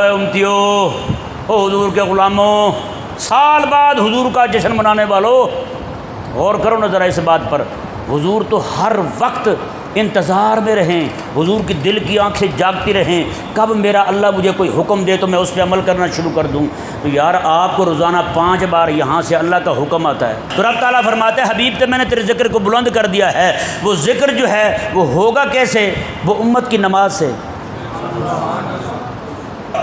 امتیو، او حضور کے غلاموں، سال بعد حضور کا جشن منانے والوں، غور کرو نا ذرا اس بات پر، حضور تو ہر وقت انتظار میں رہیں، حضور کی دل کی آنکھیں جاگتی رہیں، کب میرا اللہ مجھے کوئی حکم دے تو میں اس پہ عمل کرنا شروع کر دوں۔ تو یار آپ کو روزانہ 5 بار یہاں سے اللہ کا حکم آتا ہے، تو رب تعالیٰ فرماتے ہیں حبیب تے میں نے تیرے ذکر کو بلند کر دیا ہے۔ وہ ذکر جو ہے وہ ہوگا کیسے؟ وہ امت کی نماز سے۔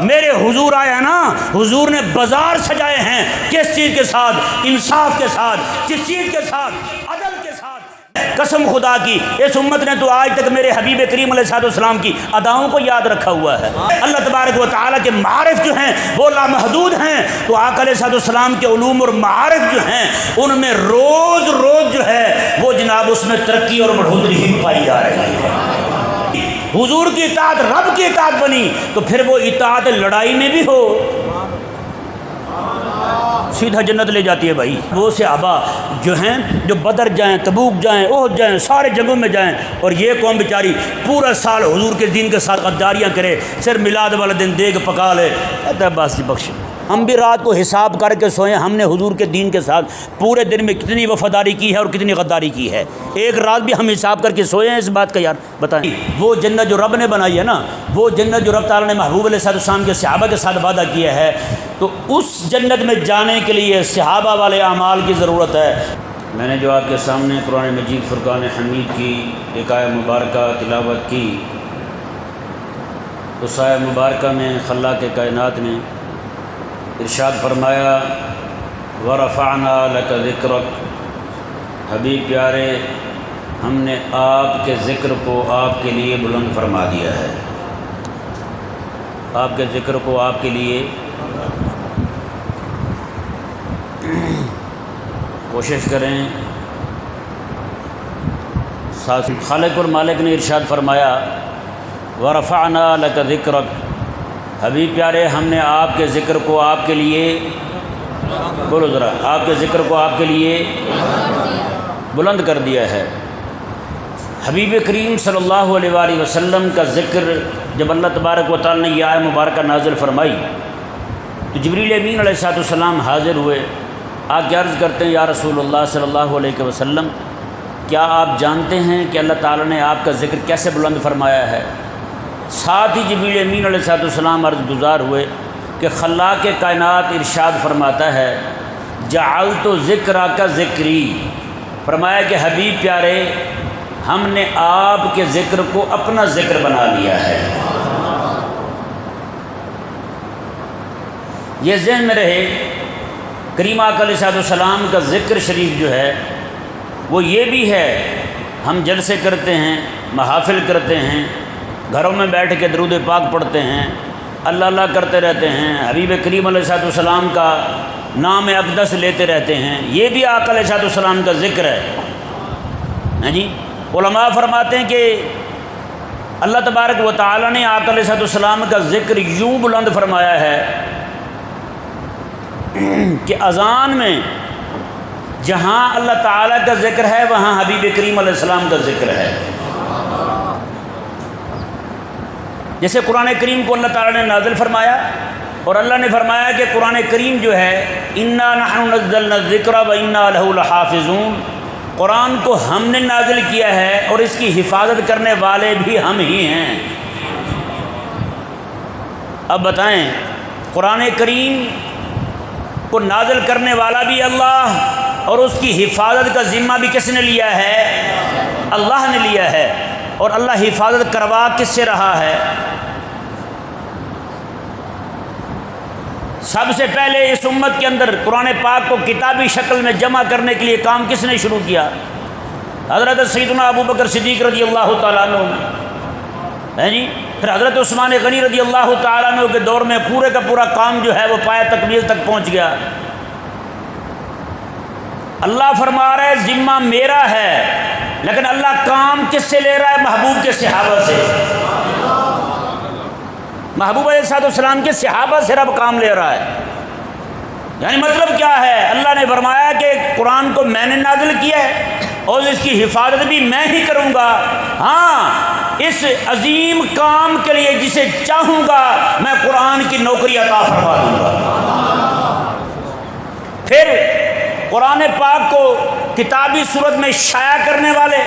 میرے حضور آیا نا، حضور نے بازار سجائے ہیں، کس چیز کے ساتھ؟ انصاف کے ساتھ۔ کس چیز کے ساتھ؟ عدل کے ساتھ۔ قسم خدا کی اس امت نے تو آج تک میرے حبیب کریم علیہ السلام کی اداؤں کو یاد رکھا ہوا ہے۔ اللہ تبارک و تعالیٰ کے معارف جو ہیں وہ لامحدود ہیں، تو آقا علیہ السلام کے علوم اور معارف جو ہیں ان میں روز روز جو ہے وہ جناب اس میں ترقی اور بڑھوتری ہی پائی جا رہی ہے۔ حضور کی اطاعت رب کی اطاعت بنی تو پھر وہ اطاعت لڑائی میں بھی ہو سیدھا جنت لے جاتی ہے بھائی۔ وہ صحابہ جو ہیں جو بدر جائیں، تبوک جائیں، احد جائیں، سارے جنگوں میں جائیں، اور یہ قوم بیچاری پورا سال حضور کے دین کے ساتھ غداریاں کرے، صرف میلاد والا دن دیگ پکا لے، کہتا ہے بس بخش۔ ہم بھی رات کو حساب کر کے سوئیں، ہم نے حضور کے دین کے ساتھ پورے دن میں کتنی وفاداری کی ہے اور کتنی غداری کی ہے، ایک رات بھی ہم حساب کر کے سوئے ہیں اس بات کا؟ یار بتائیں، وہ جنت جو رب نے بنائی ہے نا، وہ جنت جو رب تعالیٰ نے محبوب علیہ السلام کے صحابہ کے ساتھ وعدہ کیا ہے، تو اس جنت میں جانے کے لیے صحابہ والے اعمال کی ضرورت ہے۔ میں نے جو آپ کے سامنے قرآن مجید فرقان حمید کی ایک آیہ مبارکہ تلاوت کی، اس آیہ مبارکہ میں خلاق کائنات نے ارشاد فرمایا وَرَفَعْنَا لَكَ ذِكْرَكَ، حبیب پیارے ہم نے آپ کے ذکر کو آپ کے لیے بلند فرما دیا ہے۔ آپ کے ذکر کو آپ کے لیے کوشش کریں۔ خالق اور مالک نے ارشاد فرمایا وَرَفَعْنَا لَكَ ذِكْرَكَ، حبیب پیارے ہم نے آپ کے ذکر کو آپ کے لیے، بولو ذرا، آپ کے ذکر کو آپ کے لیے بلند کر دیا ہے۔ حبیب کریم صلی اللہ علیہ وآلہ وسلم کا ذکر جب اللہ تبارک و تعالی نے یہ آیہ مبارکہ نازل فرمائی تو جبریل امین علیہ السلام حاضر ہوئے، آ کے عرض کرتے ہیں یا رسول اللہ صلی اللہ علیہ وسلم، کیا آپ جانتے ہیں کہ اللہ تعالیٰ نے آپ کا ذکر کیسے بلند فرمایا ہے؟ ساتھ ہی جبریل امین علیہ السلام عرض گزار ہوئے کہ خلاق کائنات ارشاد فرماتا ہے جعلت ذکرک ذکری، فرمایا کہ حبیب پیارے ہم نے آپ کے ذکر کو اپنا ذکر بنا لیا ہے۔ یہ ذہن میں رہے، کریم آقا علیہ السلام کا ذکر شریف جو ہے وہ یہ بھی ہے، ہم جلسے کرتے ہیں، محافل کرتے ہیں، گھروں میں بیٹھ کے درود پاک پڑھتے ہیں، اللہ اللہ کرتے رہتے ہیں، حبیب کریم علیہ السلام کا نام اقدس لیتے رہتے ہیں، یہ بھی آقا علیہ السلام کا ذکر ہے۔ جی علماء فرماتے ہیں کہ اللہ تبارک و تعالی نے آقا علیہ السلام کا ذکر یوں بلند فرمایا ہے کہ اذان میں جہاں اللہ تعالیٰ کا ذکر ہے وہاں حبیب کریم علیہ السلام کا ذکر ہے۔ جیسے قرآن کریم کو اللہ تعالیٰ نے نازل فرمایا اور اللہ نے فرمایا کہ قرآن کریم جو ہے انا نحن نزلنا الذکر وانا لہ لحافظون، قرآن کو ہم نے نازل کیا ہے اور اس کی حفاظت کرنے والے بھی ہم ہی ہیں۔ اب بتائیں، قرآن کریم کو نازل کرنے والا بھی اللہ اور اس کی حفاظت کا ذمہ بھی کس نے لیا ہے؟ اللہ نے لیا ہے۔ اور اللہ حفاظت کروا کس سے رہا ہے؟ سب سے پہلے اس امت کے اندر قرآن پاک کو کتابی شکل میں جمع کرنے کے لیے کام کس نے شروع کیا؟ حضرت سیدنا ابو بکر صدیق رضی اللہ تعالیٰ عنہ ہے جی، پھر حضرت عثمان غنی رضی اللہ تعالیٰ عنہ کے دور میں پورے کا پورا کام جو ہے وہ پایہ تکمیل تک پہنچ گیا۔ اللہ فرما رہا ہے ذمہ میرا ہے، لیکن اللہ کام کس سے لے رہا ہے؟ محبوب کے صحابہ سے۔ محبوب علیہ السلام کے صحابہ سے رب کام لے رہا ہے۔ یعنی مطلب کیا ہے؟ اللہ نے فرمایا کہ قرآن کو میں نے نازل کیا ہے اور اس کی حفاظت بھی میں ہی کروں گا۔ ہاں اس عظیم کام کے لیے جسے چاہوں گا میں قرآن کی نوکری عطا فرما دوں گا۔ پھر قرآن پاک کو کتابی صورت میں شائع کرنے والے،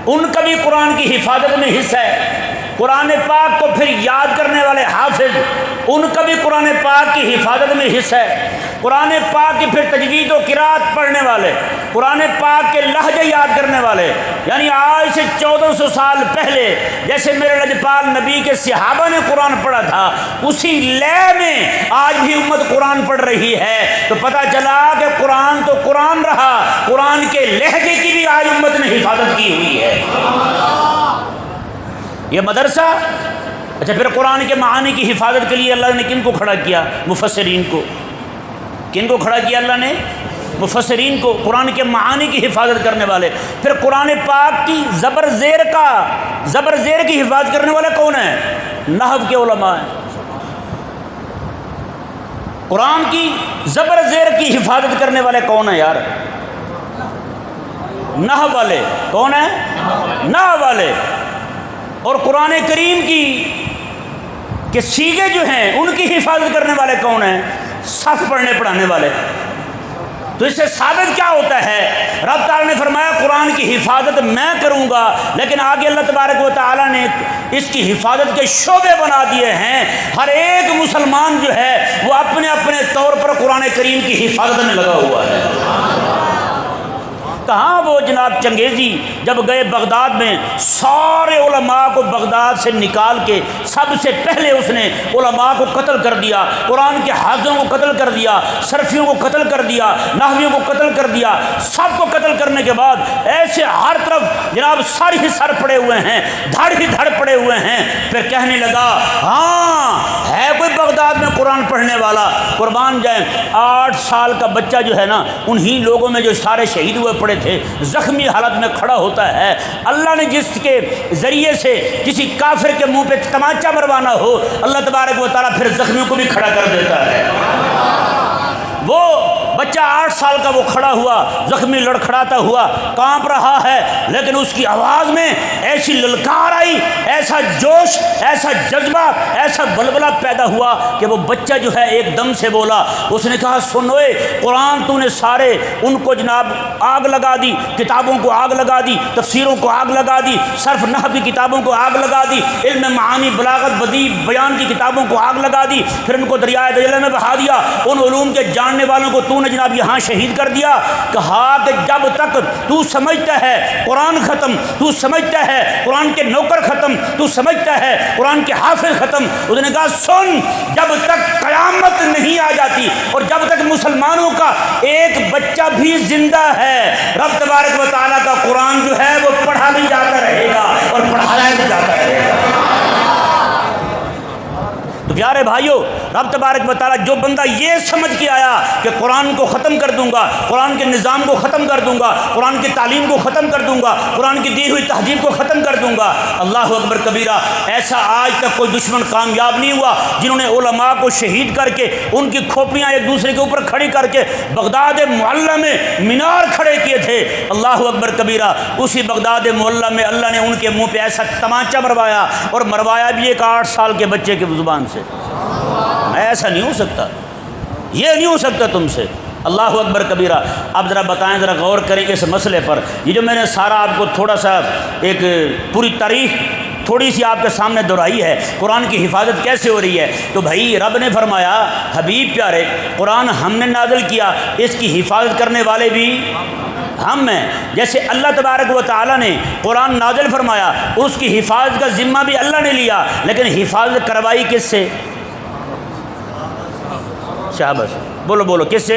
ان کا بھی قرآن کی حفاظت میں حصہ ہے۔ قرآن پاک کو پھر یاد کرنے والے حافظ، ان کا بھی قرآن پاک کی حفاظت میں حصہ ہے۔ قرآن پاک کی پھر تجوید و قرات پڑھنے والے، قرآن پاک کے لہجے یاد کرنے والے، یعنی آج سے 1400 سال پہلے جیسے میرے لجپال نبی کے صحابہ نے قرآن پڑھا تھا، اسی لے میں آج بھی امت قرآن پڑھ رہی ہے۔ تو پتہ چلا کہ قرآن تو قرآن رہا، قرآن کے لہجے کی بھی آج امت نے حفاظت کی ہوئی ہے۔ یہ مدرسہ اچھا، پھر قرآن کے معانی کی حفاظت کے لیے اللہ نے کن کو کھڑا کیا؟ مفسرین کو۔ کن کو کھڑا کیا اللہ نے؟ مفسرین کو، قرآن کے معانی کی حفاظت کرنے والے۔ پھر قرآن پاک کی زبر زیر کی حفاظت کرنے والے کون ہیں؟ نحو کے علماء ہیں۔ قرآن کی زبر زیر کی حفاظت کرنے والے کون ہیں یار؟ نحو والے۔ کون ہیں؟ نحو والے۔ اور قرآن کریم کی سیغے جو ہیں ان کی حفاظت کرنے والے کون ہیں؟ صف پڑھنے پڑھانے والے۔ تو اس سے ثابت کیا ہوتا ہے؟ رب تعالیٰ نے فرمایا قرآن کی حفاظت میں کروں گا، لیکن آگے اللہ تبارک و تعالیٰ نے اس کی حفاظت کے شعبے بنا دیے ہیں۔ ہر ایک مسلمان جو ہے وہ اپنے اپنے طور پر قرآن کریم کی حفاظت میں لگا ہوا ہے۔ کہاں وہ جناب چنگیزی جب گئے بغداد میں، سارے علماء کو بغداد سے نکال کے سب سے پہلے اس نے علماء کو قتل کر دیا، قرآن کے حافظوں کو قتل کر دیا، صرفیوں کو قتل کر دیا، نحویوں کو قتل کر دیا۔ سب کو قتل کرنے کے بعد ایسے ہر طرف جناب سر ہی سر پڑے ہوئے ہیں، دھڑ ہی دھڑ پڑے ہوئے ہیں۔ پھر کہنے لگا ہاں ہے کوئی بغداد میں قرآن پڑھنے والا؟ قربان جائیں 8 سال کا بچہ جو ہے نا، انہی لوگوں میں جو سارے شہید ہوئے پڑے تھے، زخمی حالت میں کھڑا ہوتا ہے۔ اللہ نے جس کے ذریعے سے کسی کافر کے منہ پہ تمانچہ مروانا ہو، اللہ تبارک و تعالیٰ پھر زخمیوں کو بھی کھڑا کر دیتا ہے۔ وہ بچہ 8 سال کا وہ کھڑا ہوا، زخمی لڑکھڑاتا ہوا، کانپ رہا ہے، لیکن اس کی آواز میں ایسی للکار آئی، ایسا جوش، ایسا جذبہ، ایسا بلبلہ پیدا ہوا کہ وہ بچہ جو ہے ایک دم سے بولا۔ اس نے کہا سنوے، قرآن تو نے سارے ان کو جناب آگ لگا دی، کتابوں کو آگ لگا دی، تفسیروں کو آگ لگا دی، صرف نحو کی کتابوں کو آگ لگا دی، علم معانی بلاغت بدیع بیان کی کتابوں کو آگ لگا دی، پھر ان کو دریائے دجلہ میں بہا دیا، ان علوم کے جاننے والوں کو تو نے جناب یہاں شہید کر دیا۔ کہا کہ جب تک تو سمجھتا ہے قرآن ختم، تو سمجھتا ہے قرآن کے نوکر ختم، تو سمجھتا ہے قرآن کے حافظ ختم، اس نے کہا سن، جب تک قیامت نہیں آ جاتی اور جب تک مسلمانوں کا ایک بچہ بھی زندہ ہے، رب تبارک و تعالیٰ کا قرآن جو ہے وہ پڑھا بھی جاتا رہے گا اور پڑھایا بھی جاتا رہے گا۔ تو پیارے بھائیو، رب تبارک و تعالیٰ جو بندہ یہ سمجھ کے آیا کہ قرآن کو ختم کر دوں گا، قرآن کے نظام کو ختم کر دوں گا، قرآن کی تعلیم کو ختم کر دوں گا، قرآن کی دی ہوئی تہذیب کو ختم کر دوں گا، اللہ اکبر کبیرہ، ایسا آج تک کوئی دشمن کامیاب نہیں ہوا جنہوں نے علماء کو شہید کر کے ان کی کھوپڑیاں ایک دوسرے کے اوپر کھڑی کر کے بغداد معلیٰ میں مینار کھڑے کیے تھے۔ اللہ اکبر کبیرہ، اسی بغداد معلیٰ میں اللہ نے ان کے منہ پہ ایسا تمانچہ مروایا، اور مروایا بھی ایک 8 سال کے بچے کی زبان سے۔ ایسا نہیں ہو سکتا، یہ نہیں ہو سکتا تم سے۔ اللہ اکبر کبیرہ۔ اب ذرا بتائیں، ذرا غور کریں اس مسئلے پر۔ یہ جو میں نے سارا آپ کو تھوڑا سا ایک پوری تاریخ تھوڑی سی آپ کے سامنے دہرائی ہے، قرآن کی حفاظت کیسے ہو رہی ہے، تو بھائی رب نے فرمایا حبیب پیارے قرآن ہم نے نازل کیا، اس کی حفاظت کرنے والے بھی ہم ہیں۔ جیسے اللہ تبارک و تعالیٰ نے قرآن نازل فرمایا، اس کی حفاظت کا ذمہ بھی اللہ نے لیا، لیکن حفاظت کروائی کس سے؟ صحابہ سے۔ بولو بولو، کس سے؟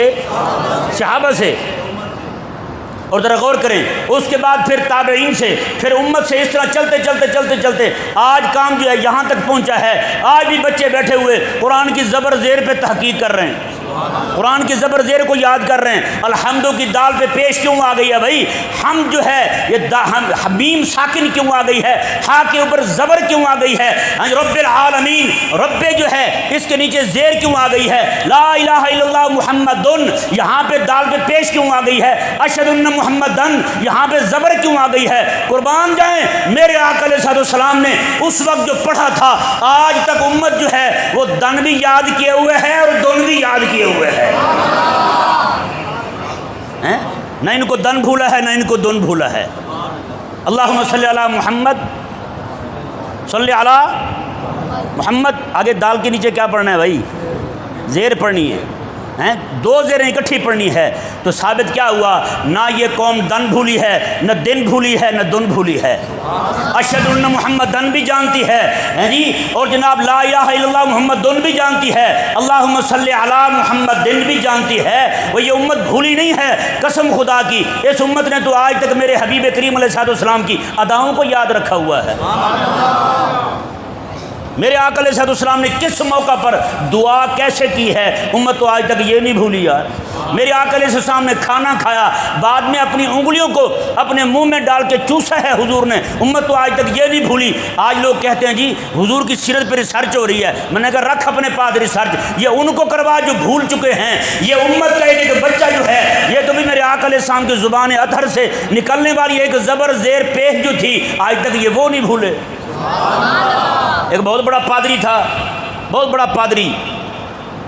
صحابہ سے۔ اور ذرا غور کریں، اس کے بعد پھر تابعین سے، پھر امت سے، اس طرح چلتے چلتے چلتے چلتے آج کام جو ہے یہاں تک پہنچا ہے۔ آج بھی بچے بیٹھے ہوئے قرآن کی زبر زیر پہ تحقیق کر رہے ہیں۔ قرآن کے زبر زیر کو یاد کر رہے ہیں۔ الحمدو کی دال پہ پیش کیوں آ گئی ہے بھائی؟ ہم جو ہے یہ میم ساکن کیوں آ گئی ہے؟ ہا کے اوپر زبر کیوں آ گئی ہے؟ رب العالمین، رب جو ہے اس کے نیچے زیر کیوں آ گئی ہے؟ لا الہ الا اللہ محمدن، یہاں پہ دال پہ پیش کیوں آ گئی ہے؟ اشہد ان محمدن، یہاں پہ زبر کیوں آ گئی ہے؟ قربان جائیں میرے آقا علیہ السلام نے اس وقت جو پڑھا تھا، آج تک امت جو ہے وہ دن بھی یاد کیے ہوئے ہے اور دن بھی یاد کیے ہوئے ہے۔ نہ ان کو دن بھولا ہے نہ ان کو دن بھولا ہے۔ اللہم صلی علی محمد، صلی علی محمد۔ آگے دال کے نیچے کیا پڑھنا ہے بھائی؟ زیر پڑھنی ہے، دو زیریں اکٹھی پڑھنی ہے۔ تو ثابت کیا ہوا؟ نہ یہ قوم دن بھولی ہے، نہ دن بھولی ہے، نہ دن بھولی ہے۔ اشہد ان محمد دن بھی جانتی ہے جی، اور جناب لا الہ الا اللہ محمد دن بھی جانتی ہے، اللہم صلی علی محمد دن بھی جانتی ہے۔ وہ یہ امت بھولی نہیں ہے، قسم خدا کی اس امت نے تو آج تک میرے حبیب کریم علیہ السلام کی اداؤں کو یاد رکھا ہوا ہے۔ میرے آقا علیہ السلام نے کس موقع پر دعا کیسے کی ہے، امت تو آج تک یہ نہیں بھولی یار۔ میرے آقا علیہ السلام نے کھانا کھایا، بعد میں اپنی انگلیوں کو اپنے منہ میں ڈال کے چوسا ہے حضور نے، امت تو آج تک یہ نہیں بھولی۔ آج لوگ کہتے ہیں جی حضور کی سیرت پہ ریسرچ ہو رہی ہے، میں نے کہا رکھ اپنے پاس ریسرچ، یہ ان کو کروا جو بھول چکے ہیں۔ یہ امت کا ایک بچہ جو ہے، یہ تو بھی میرے آقا علیہ السلام کی زبان اطہر سے نکلنے والی ایک زبر زیر پیش جو تھی، آج تک یہ وہ نہیں بھولے۔ ایک بہت بڑا پادری تھا، بہت بڑا پادری،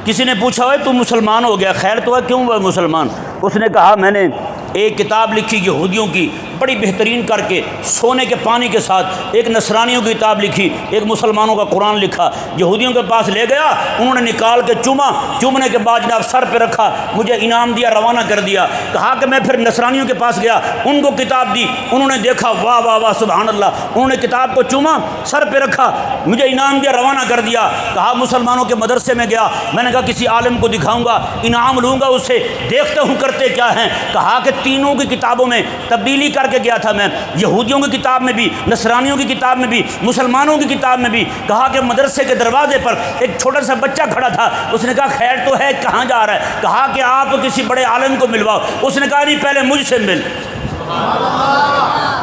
کسی نے پوچھا ہوئے تو مسلمان ہو گیا، خیر تو ہے، کیوں ہوا مسلمان؟ اس نے کہا میں نے ایک کتاب لکھی یہودیوں کی بڑی بہترین کر کے سونے کے پانی کے ساتھ، ایک نصرانیوں کی کتاب لکھی، ایک مسلمانوں کا قرآن لکھا، یہودیوں کے پاس لے گیا، انہوں نے نکال کے چوما، چومنے کے بعد جناب سر پہ رکھا، مجھے انعام دیا، روانہ کر دیا۔ کہا کہ میں پھر نصرانیوں کے پاس گیا، ان کو کتاب دی، انہوں نے دیکھا واہ واہ واہ سبحان اللہ، انہوں نے کتاب کو چوما، سر پہ رکھا، مجھے انعام دیا، روانہ کر دیا۔ کہا مسلمانوں کے مدرسے میں گیا، میں نے کہا کسی عالم کو دکھاؤں گا، انعام لوں گا اس سے، دیکھتا ہوں کرتے کیا ہیں۔ کہا کہ تینوں کی کتابوں میں تبدیلی کر کے گیا تھا میں، یہودیوں کی کتاب میں بھی، نصرانیوں کی کتاب میں بھی، مسلمانوں کی کتاب میں بھی۔ کہا کہ مدرسے کے دروازے پر ایک چھوٹا سا بچہ کھڑا تھا، اس نے کہا خیر تو ہے، کہاں جا رہا ہے؟ کہا کہ آپ کسی بڑے عالم کو ملواؤ۔ اس نے کہا نہیں، پہلے مجھ سے مل،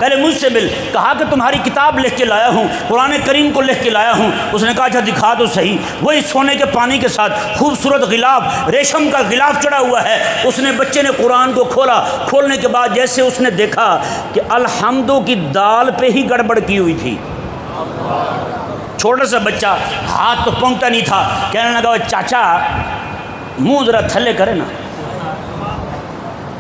پہلے مجھ سے مل۔ کہا کہ تمہاری کتاب لکھ کے لایا ہوں، قرآن کریم کو لکھ کے لایا ہوں۔ اس نے کہا اچھا دکھا تو صحیح۔ وہی سونے کے پانی کے ساتھ خوبصورت غلاف، ریشم کا غلاف چڑھا ہوا ہے۔ اس نے بچے نے قرآن کو کھولا، کھولنے کے بعد جیسے اس نے دیکھا کہ الحمدو کی دال پہ ہی گڑبڑ کی ہوئی تھی۔ چھوٹا سا بچہ، ہاتھ تو پونکتا نہیں تھا، کہنے لگا چاچا منہ ذرا تھلے کرے نا۔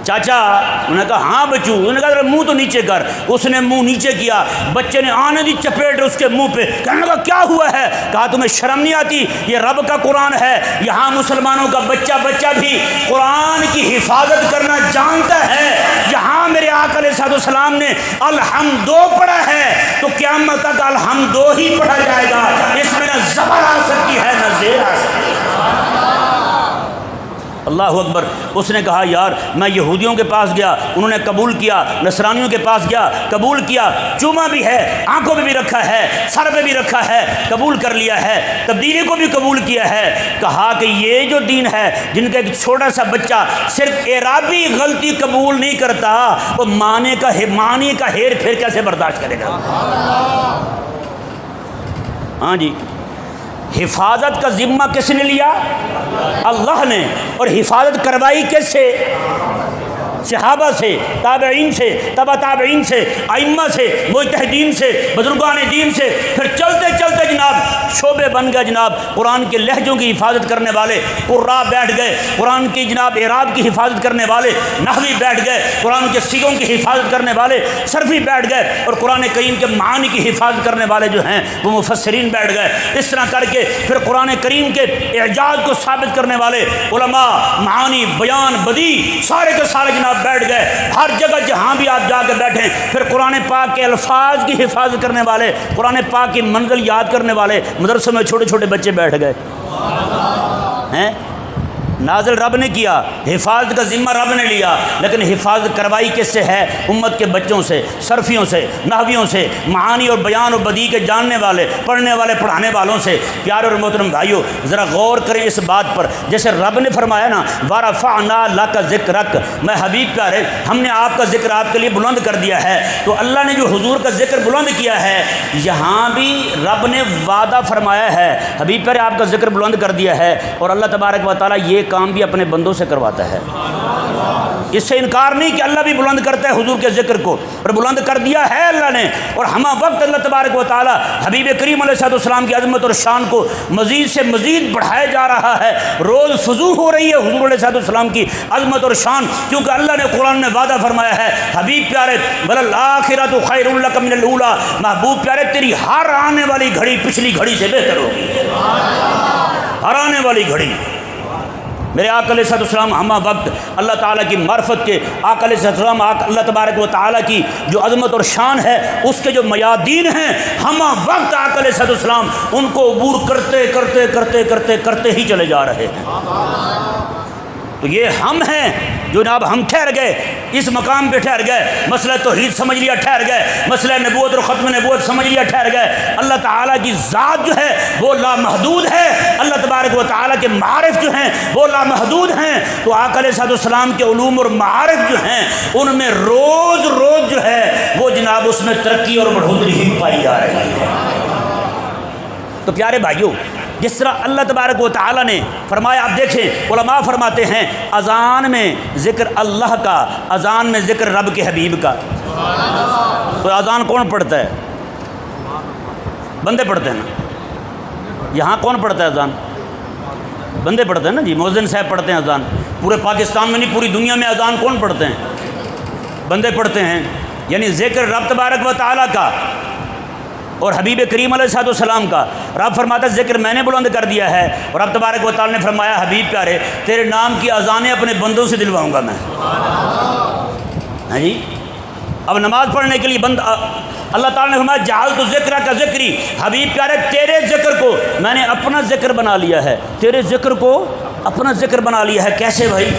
چاچا، انہوں نے کہا ہاں بچو، انہوں نے کہا ذرا منہ تو نیچے کر۔ اس نے منہ نیچے کیا، بچے نے آنے دی چپیٹ اس کے منہ پہ، کہنے لگا کیا ہوا ہے؟ کہا تمہیں شرم نہیں آتی؟ یہ رب کا قرآن ہے، یہاں مسلمانوں کا بچہ بھی قرآن کی حفاظت کرنا جانتا ہے۔ یہاں میرے آقا علیہ السلام نے الحمدو پڑھا ہے تو قیامت تک الحمدو ہی پڑھا جائے گا، اس میں نہ زبر آ سکتی ہے نہ زیر آ سکتی ہے۔ اللہ اکبر۔ اس نے کہا یار میں یہودیوں کے پاس گیا، انہوں نے قبول کیا، نصرانیوں کے پاس گیا، قبول کیا، چوما بھی ہے، آنکھوں پہ بھی رکھا ہے، سر پہ بھی رکھا ہے، قبول کر لیا ہے، تبدیلی کو بھی قبول کیا ہے۔ کہا کہ یہ جو دین ہے جن کا ایک چھوٹا سا بچہ صرف اعرابی غلطی قبول نہیں کرتا، وہ معنی کا ہیر پھیر کیسے برداشت کرے گا؟ ہاں جی، حفاظت کا ذمہ کس نے لیا؟ اللہ نے۔ اور حفاظت کروائی کس سے؟ صحابہ سے، تابعین سے، تبع تابعین سے، ائمہ سے، مجتہدین سے، بزرگان دین سے۔ پھر چلتے چلتے جناب شعبے بن گئے، جناب قرآن کے لہجوں کی حفاظت کرنے والے قراء بیٹھ گئے، قرآن کی جناب اعراب کی حفاظت کرنے والے نحوی بیٹھ گئے، قرآن کے صیغوں کی حفاظت کرنے والے صرفی بیٹھ گئے، اور قرآن کریم کے معانی کی حفاظت کرنے والے جو ہیں وہ مفسرین بیٹھ گئے۔ اس طرح کر کے پھر قرآن کریم کے اعجاز کو ثابت کرنے والے علماء، معانی، بیان، بدیع، سارے کے سارے جناب بیٹھ گئے۔ ہر جگہ جہاں بھی آپ جا کے بیٹھیں، پھر قرآن پاک کے الفاظ کی حفاظت کرنے والے، قرآن پاک کی منزل یاد کرنے والے مدرسوں میں چھوٹے چھوٹے بچے بیٹھ گئے ہیں۔ نازل رب نے کیا، حفاظت کا ذمہ رب نے لیا، لیکن حفاظت کروائی کس سے ہے؟ امت کے بچوں سے، صرفیوں سے، نحویوں سے، معانی اور بیان اور بدیع کے جاننے والے، پڑھنے والے، پڑھانے والوں سے۔ پیارے اور محترم بھائیو، ذرا غور کریں اس بات پر، جیسے رب نے فرمایا نا وَرَفَعْنَا لَكَ ذِكْرَكَ، میں حبیب پیارے ہم نے آپ کا ذکر آپ کے لیے بلند کر دیا ہے۔ تو اللہ نے جو حضور کا ذکر بلند کیا ہے، یہاں بھی رب نے وعدہ فرمایا ہے حبیب پیارے آپ کا ذکر بلند کر دیا ہے، اور اللہ تبارک و تعالیٰ یہ کام بھی اپنے بندوں سے کرواتا ہے۔ اس سے انکار نہیں کہ اللہ بھی بلند کرتا ہے حضور کے ذکر کو، اور بلند کر دیا ہے اللہ نے، اور ہمہ وقت اللہ تبارک و تعالیٰ حبیب کریم علیہ السلام کی عظمت اور شان کو مزید سے مزید بڑھایا جا رہا ہے۔ روز فزوں ہو رہی ہے حضور علیہ السلام کی عظمت اور شان، کیونکہ اللہ نے قرآن میں وعدہ فرمایا ہے حبیب پیارے وَلَلْآخِرَةُ خَيْرٌ لَكَ مِنَ الْأُولَىٰ، محبوب پیارے تیری ہر آنے والی گھڑی پچھلی گھڑی سے بہتر ہوگی، ہر آنے والی گھڑی۔ میرے آقا علیہ السلام ہمہ وقت اللہ تعالیٰ کی معرفت کے، آقا علیہ السلام اللہ تبارک و تعالیٰ کی جو عظمت اور شان ہے اس کے جو میادین ہیں، ہمہ وقت آقا علیہ السلام ان کو عبور کرتے کرتے کرتے کرتے کرتے ہی چلے جا رہے ہیں۔ تو یہ ہم ہیں جو جناب ہم ٹھہر گئے، اس مقام پہ ٹھہر گئے، مسئلہ توحید سمجھ لیا ٹھہر گئے، مسئلہ نبوت اور ختم نبوت سمجھ لیا ٹھہر گئے۔ اللہ تعالیٰ کی ذات جو ہے وہ لامحدود ہے، اللہ تبارک و تعالیٰ کے معارف جو ہیں وہ لامحدود ہیں۔ تو آقا علیہ السلام کے علوم اور معارف جو ہیں ان میں روز روز جو ہے وہ جناب اس میں ترقی اور بڑھوتری ہی پائی جا رہی ہے۔ تو پیارے بھائیوں، جس طرح اللہ تبارک و تعالیٰ نے فرمایا، آپ دیکھیں علماء فرماتے ہیں اذان میں ذکر اللہ کا، اذان میں ذکر رب کے حبیب کا۔ تو اذان کون پڑھتا ہے؟ بندے پڑھتے ہیں نا۔ یہاں کون پڑھتا ہے اذان؟ بندے پڑھتے ہیں نا جی، مؤذن صاحب پڑھتے ہیں اذان۔ پورے پاکستان میں نہیں، پوری دنیا میں اذان کون پڑھتے ہیں؟ بندے پڑھتے ہیں۔ یعنی ذکر رب تبارک و تعالیٰ کا اور حبیب کریم علیہ السلام کا، رب فرماتا ہے ذکر میں نے بلند کر دیا ہے، اور رب تبارک و تعالیٰ نے فرمایا حبیب پیارے تیرے نام کی اذانیں اپنے بندوں سے دلواؤں گا میں۔ ہاں جی، اب نماز پڑھنے کے لیے اللہ تعالیٰ نے فرمایا جعلت ذکرک کا ذکری، حبیب پیارے تیرے ذکر کو میں نے اپنا ذکر بنا لیا ہے، تیرے ذکر کو اپنا ذکر بنا لیا ہے۔ کیسے بھائی؟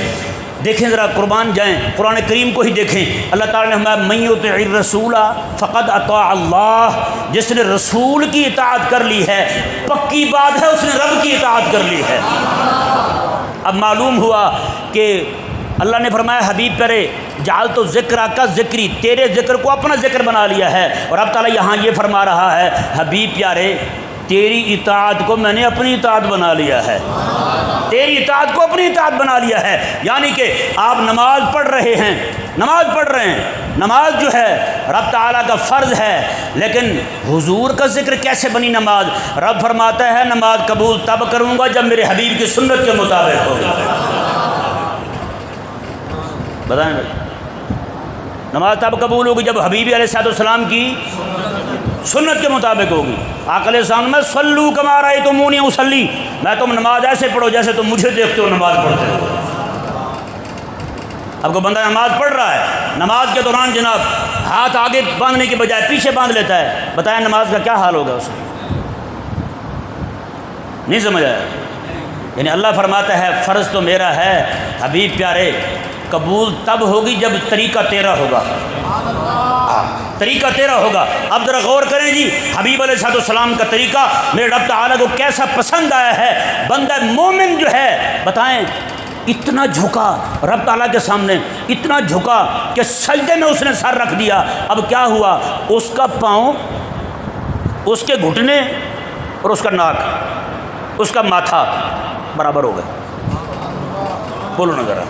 دیکھیں ذرا، قربان جائیں، قرآن کریم کو ہی دیکھیں۔ اللہ تعالیٰ نے فرمایا من یطع الرسول فقد اطاع اللہ، جس نے رسول کی اطاعت کر لی ہے پکی بات ہے اس نے رب کی اطاعت کر لی ہے۔ اب معلوم ہوا کہ اللہ نے فرمایا حبیب پیارے جعلت ذکرک کا ذکری، تیرے ذکر کو اپنا ذکر بنا لیا ہے، اور اب تعالیٰ یہاں یہ فرما رہا ہے حبیب پیارے تیری اطاعت کو میں نے اپنی اطاعت بنا لیا ہے، تیری اطاعت کو اپنی اطاعت بنا لیا ہے۔ یعنی کہ آپ نماز پڑھ رہے ہیں، نماز جو ہے رب تعالیٰ کا فرض ہے، لیکن حضور کا ذکر کیسے بنی نماز؟ رب فرماتا ہے نماز قبول تب کروں گا جب میرے حبیب کی سنت کے مطابق ہوگی۔ بتائیں بھائی، نماز تب قبول ہوگی جب حبیب علیہ السلام کی سنت کے مطابق ہوگی۔ آقا علیہ السلام میں صلو کما رأیتمونی اصلی، میں تم نماز ایسے پڑھو جیسے تم مجھے دیکھتے ہو نماز پڑھتے ہو۔ اب کوئی بندہ نماز پڑھ رہا ہے، نماز کے دوران جناب ہاتھ آگے باندھنے کی بجائے پیچھے باندھ لیتا ہے، بتائیں نماز کا کیا حال ہوگا اسے؟ نہیں سمجھ آیا؟ یعنی اللہ فرماتا ہے فرض تو میرا ہے حبیب پیارے، قبول تب ہوگی جب طریقہ تیرا ہوگا، طریقہ تیرا ہوگا۔ اب ذرا غور کریں جی، حبیب علیہ السلام کا طریقہ میرے رب تعالیٰ کو کیسا پسند آیا ہے۔ بندہ مومن جو ہے بتائیں اتنا جھکا رب تعالیٰ کے سامنے، اتنا جھکا کہ سجدے میں اس نے سر رکھ دیا۔ اب کیا ہوا؟ اس کا پاؤں، اس کے گھٹنے اور اس کا ناک، اس کا ماتھا برابر ہو گئے۔ بولو نا ذرا،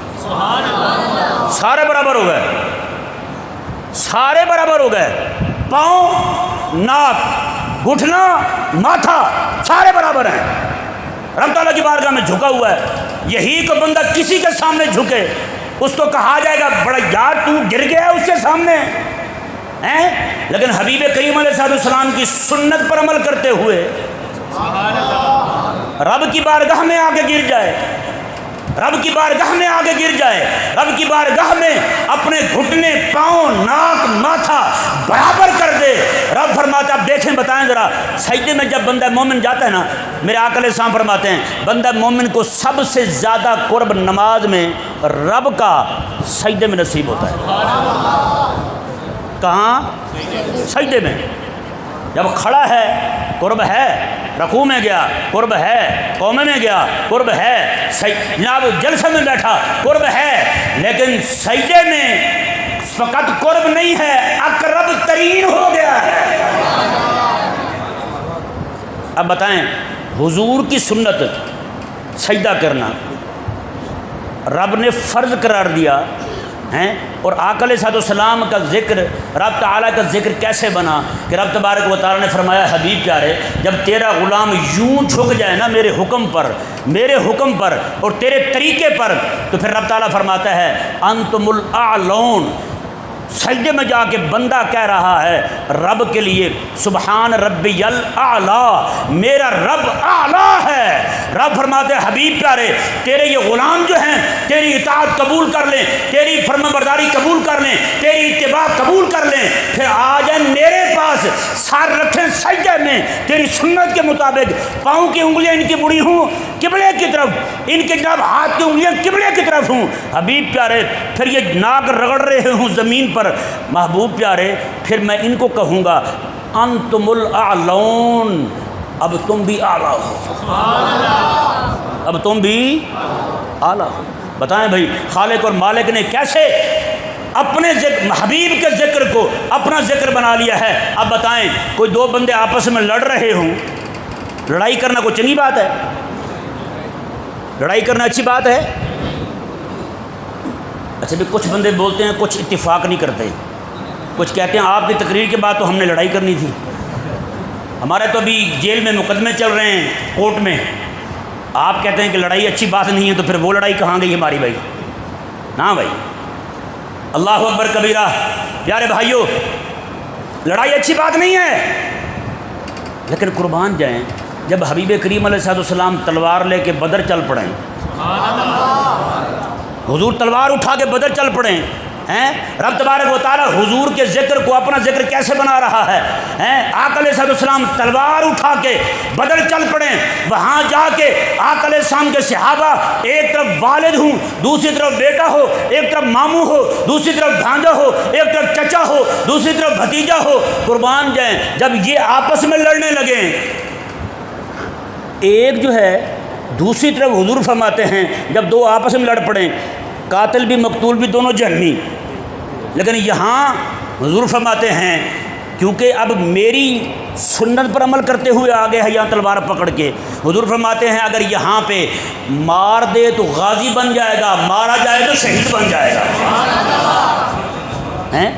سارے برابر ہو گئے، سارے برابر ہو گئے، پاؤں، ناک، گھٹنا، ماتھا سارے برابر ہیں۔ رب تعالیٰ کی بارگاہ میں جھکا ہوا ہے۔ یہی کو بندہ کسی کے سامنے جھکے اس کو کہا جائے گا بڑا یار تو گر گیا ہے اس کے سامنے ہیں، لیکن حبیب کریم علیہ السلام کی سنت پر عمل کرتے ہوئے رب کی بارگاہ میں آ کے گر جائے رب کی بارگاہ میں آگے گر جائے، رب کی بارگاہ میں اپنے گھٹنے، پاؤں، ناک، ماتھا برابر کر دے۔ رب فرماتا، اب دیکھیں بتائیں ذرا، سجدے میں جب بندہ مومن جاتا ہے نا، میرے آقا علیہ السلام فرماتے ہیں بندہ مومن کو سب سے زیادہ قرب نماز میں رب کا سجدے میں نصیب ہوتا ہے۔ کہاں؟ سجدے میں۔ جب کھڑا ہے قرب ہے، رکوع میں گیا قرب ہے، قومے میں گیا قرب ہے، جناب جلسے میں بیٹھا قرب ہے، لیکن سجدے میں فقط قرب نہیں ہے، اقرب ترین ہو گیا ہے۔ اب بتائیں، حضور کی سنت سجدہ کرنا رب نے فرض قرار دیا ہیں، اور آقا علیہ السلام کا ذکر، رب تعالیٰ کا ذکر کیسے بنا کہ رب تبارک و تعالیٰ نے فرمایا حبیب پیارے جب تیرا غلام یوں جھک جائے نا میرے حکم پر اور تیرے طریقے پر، تو پھر رب تعالیٰ فرماتا ہے انتم الاعلون۔ سجدے میں جا کے بندہ کہہ رہا ہے رب کے لیے سبحان ربی الاعلی، میرا رب اعلیٰ ہے۔ رب فرماتے ہیں حبیب پیارے تیرے یہ غلام جو ہیں تیری اطاعت قبول کر لیں، تیری فرما برداری قبول کر لیں، تیری اتباع قبول کر لیں، پھر آ جائیں میرے پاس، سر رکھیں سجدے میں تیری سنت کے مطابق، پاؤں کی انگلیاں ان کی بڑی ہوں قبلے کی طرف، ان کے جناب ہاتھ کی انگلیاں قبلے کی طرف ہوں۔ حبیب پیارے پھر یہ ناک رگڑ رہے ہوں زمین پر، محبوب پیارے پھر میں ان کو کہوں گا انتم الاعلون، اب تم بھی اعلیٰ ہو، اب تم بھی اعلیٰ ہو۔ بتائیں بھائی خالق اور مالک نے کیسے اپنے حبیب کے ذکر کو اپنا ذکر بنا لیا ہے۔ اب بتائیں کوئی دو بندے آپس میں لڑ رہے ہوں، لڑائی کرنا کوئی چنگی بات ہے؟ لڑائی کرنا اچھی بات ہے؟ اچھا بھی کچھ بندے بولتے ہیں کچھ اتفاق نہیں کرتے، کچھ کہتے ہیں آپ کی تقریر کے بعد تو ہم نے لڑائی کرنی تھی، ہمارے تو ابھی جیل میں مقدمے چل رہے ہیں کورٹ میں، آپ کہتے ہیں کہ لڑائی اچھی بات نہیں ہے، تو پھر وہ لڑائی کہاں گئی ہماری بھائی؟ نا بھائی، اللہ اکبر کبیرہ۔ پیارے بھائیوں لڑائی اچھی بات نہیں ہے، لیکن قربان جائیں جب حبیب کریم علیہ السلام تلوار لے کے بدر چل پڑیں، حضور تلوار اٹھا کے بدر چل پڑیں ہیں، رب تبارک و تعالیٰ حضور کے ذکر کو اپنا ذکر کیسے بنا رہا ہے ہیں، آقا علیہ السلام تلوار اٹھا کے بدر چل پڑیں، وہاں جا کے آقا علیہ السلام کے صحابہ ایک طرف والد ہوں، دوسری طرف بیٹا ہو، ایک طرف ماموں ہو، دوسری طرف بھانجا ہو، ایک طرف چچا ہو، دوسری طرف بھتیجا ہو، قربان جائیں جب یہ آپس میں لڑنے لگیں، ایک جو ہے دوسری طرف حضور فرماتے ہیں جب دو آپس میں لڑ پڑیں قاتل بھی مقتول بھی دونوں جہنمی، لیکن یہاں حضور فرماتے ہیں کیونکہ اب میری سنت پر عمل کرتے ہوئے آگے ہے یہاں تلوار پکڑ کے، حضور فرماتے ہیں اگر یہاں پہ مار دے تو غازی بن جائے گا، مارا جائے تو شہید بن جائے گا۔ ہیں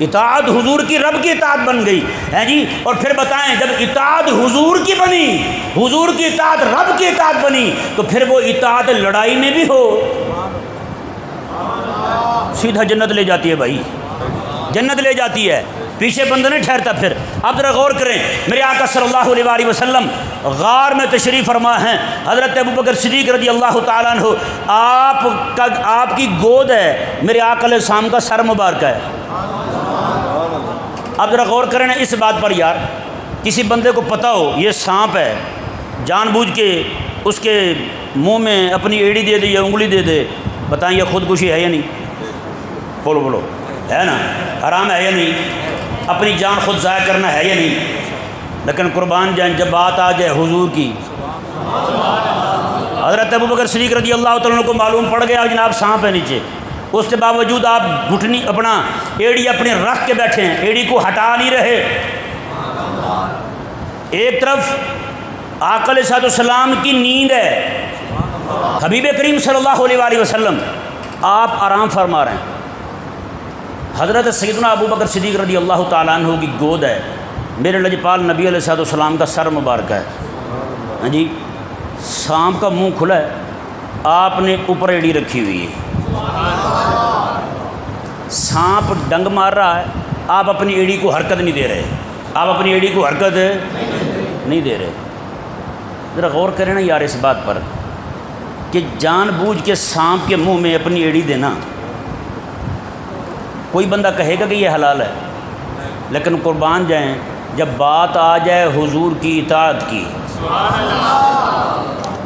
اطاعت حضور کی رب کی اطاعت بن گئی ہے جی، اور پھر بتائیں جب اطاعت حضور کی بنی، حضور کی اطاعت رب کی اطاعت بنی، تو پھر وہ اطاعت لڑائی میں بھی ہو سیدھا جنت لے جاتی ہے بھائی، جنت لے جاتی ہے، پیچھے بندہ نہیں ٹھہرتا۔ پھر اب ذرا غور کریں، میرے آقا صلی اللہ علیہ وآلہ وسلم غار میں تشریف فرما ہیں، حضرت ابوبکر صدیق رضی اللہ تعالیٰ عنہ آپ کی گود ہے، میرے آقا علیہ السلام کا سر مبارک ہے۔ اب ذرا غور کریں اس بات پر یار، کسی بندے کو پتہ ہو یہ سانپ ہے، جان بوجھ کے اس کے منہ میں اپنی ایڑی دے دے یا انگلی دے دے، بتائیں یہ خودکشی ہے یا نہیں؟ بولو ہے نا، حرام ہے یا نہیں؟ اپنی جان خود ضائع کرنا ہے یا نہیں؟ لیکن قربان جائیں جب بات آ جائے حضور کی، حضرت ابوبکر صدیق رضی اللہ تعالیٰ کو معلوم پڑ گیا جناب سانپ ہے نیچے، اس کے باوجود آپ گھٹنی اپنا ایڑی اپنی رکھ کے بیٹھے ہیں، ایڑی کو ہٹا نہیں رہے۔ ایک طرف آقا علیہ السلام کی نیند ہے، حبیب کریم صلی اللہ علیہ وآلہ وسلم آپ آرام فرما رہے ہیں، حضرت سیدنا ابوبکر صدیق رضی اللہ تعالیٰ عنہ کی گود ہے، میرے لجپال نبی علیہ السلام کا سر مبارک ہے، ہاں جی، سانپ کا منہ کھلا ہے، آپ نے اوپر ایڑی رکھی ہوئی ہے، سانپ ڈنگ مار رہا ہے، آپ اپنی ایڑی کو حرکت نہیں دے رہے، آپ اپنی ایڑی کو حرکت نہیں دے رہے۔ ذرا غور کریں نا یار اس بات پر، کہ جان بوجھ کے سانپ کے منہ میں اپنی ایڑی دینا، کوئی بندہ کہے گا کہ یہ حلال ہے، لیکن قربان جائیں جب بات آ جائے حضور کی اطاعت کی،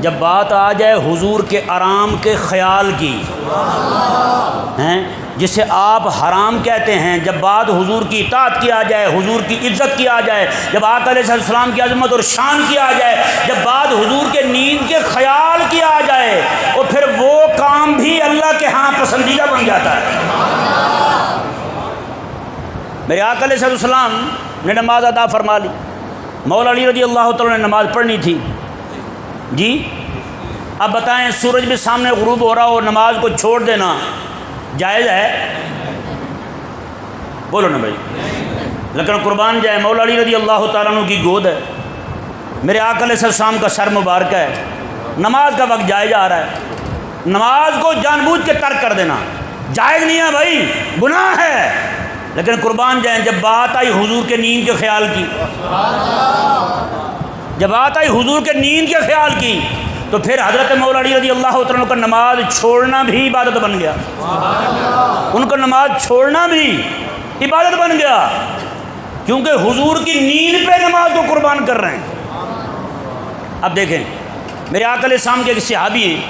جب بات آ جائے حضور کے آرام کے خیال کی، ہیں جسے آپ حرام کہتے ہیں، جب بات حضور کی اطاعت کی آ جائے، حضور کی عزت کی آ جائے، جب آقا علیہ السلام کی عظمت اور شان کی آ جائے، جب بات حضور کے نیند کے خیال کی آ جائے، اور پھر وہ کام بھی اللہ کے ہاں پسندیدہ بن جاتا ہے۔ میرے آقا علیہ السلام نے نماز ادا فرما لی، مولا علی رضی اللہ تعالیٰ نے نماز پڑھنی تھی جی، اب بتائیں سورج بھی سامنے غروب ہو رہا ہو، نماز کو چھوڑ دینا جائز ہے؟ بولو نا بھائی، لیکن قربان جائے مولا علی رضی اللہ تعالیٰ عنہ کی گود ہے، میرے آقا علیہ السلام کا سر مبارک ہے، نماز کا وقت جائے جا رہا ہے، نماز کو جان بوجھ کے ترک کر دینا جائز نہیں ہے بھائی، گناہ ہے، لیکن قربان جائیں جب بات آئی حضور کے نیند کے خیال کی، جب بات آئی حضور کے نیند کے خیال کی، تو پھر حضرت مولا علی رضی اللہ عنہ کا نماز چھوڑنا بھی عبادت بن گیا، ان کا نماز چھوڑنا بھی عبادت بن گیا، کیونکہ حضور کی نیند پہ نماز کو قربان کر رہے ہیں۔ اب دیکھیں میرے آقا علیہ السلام کے ایک صحابی ہیں،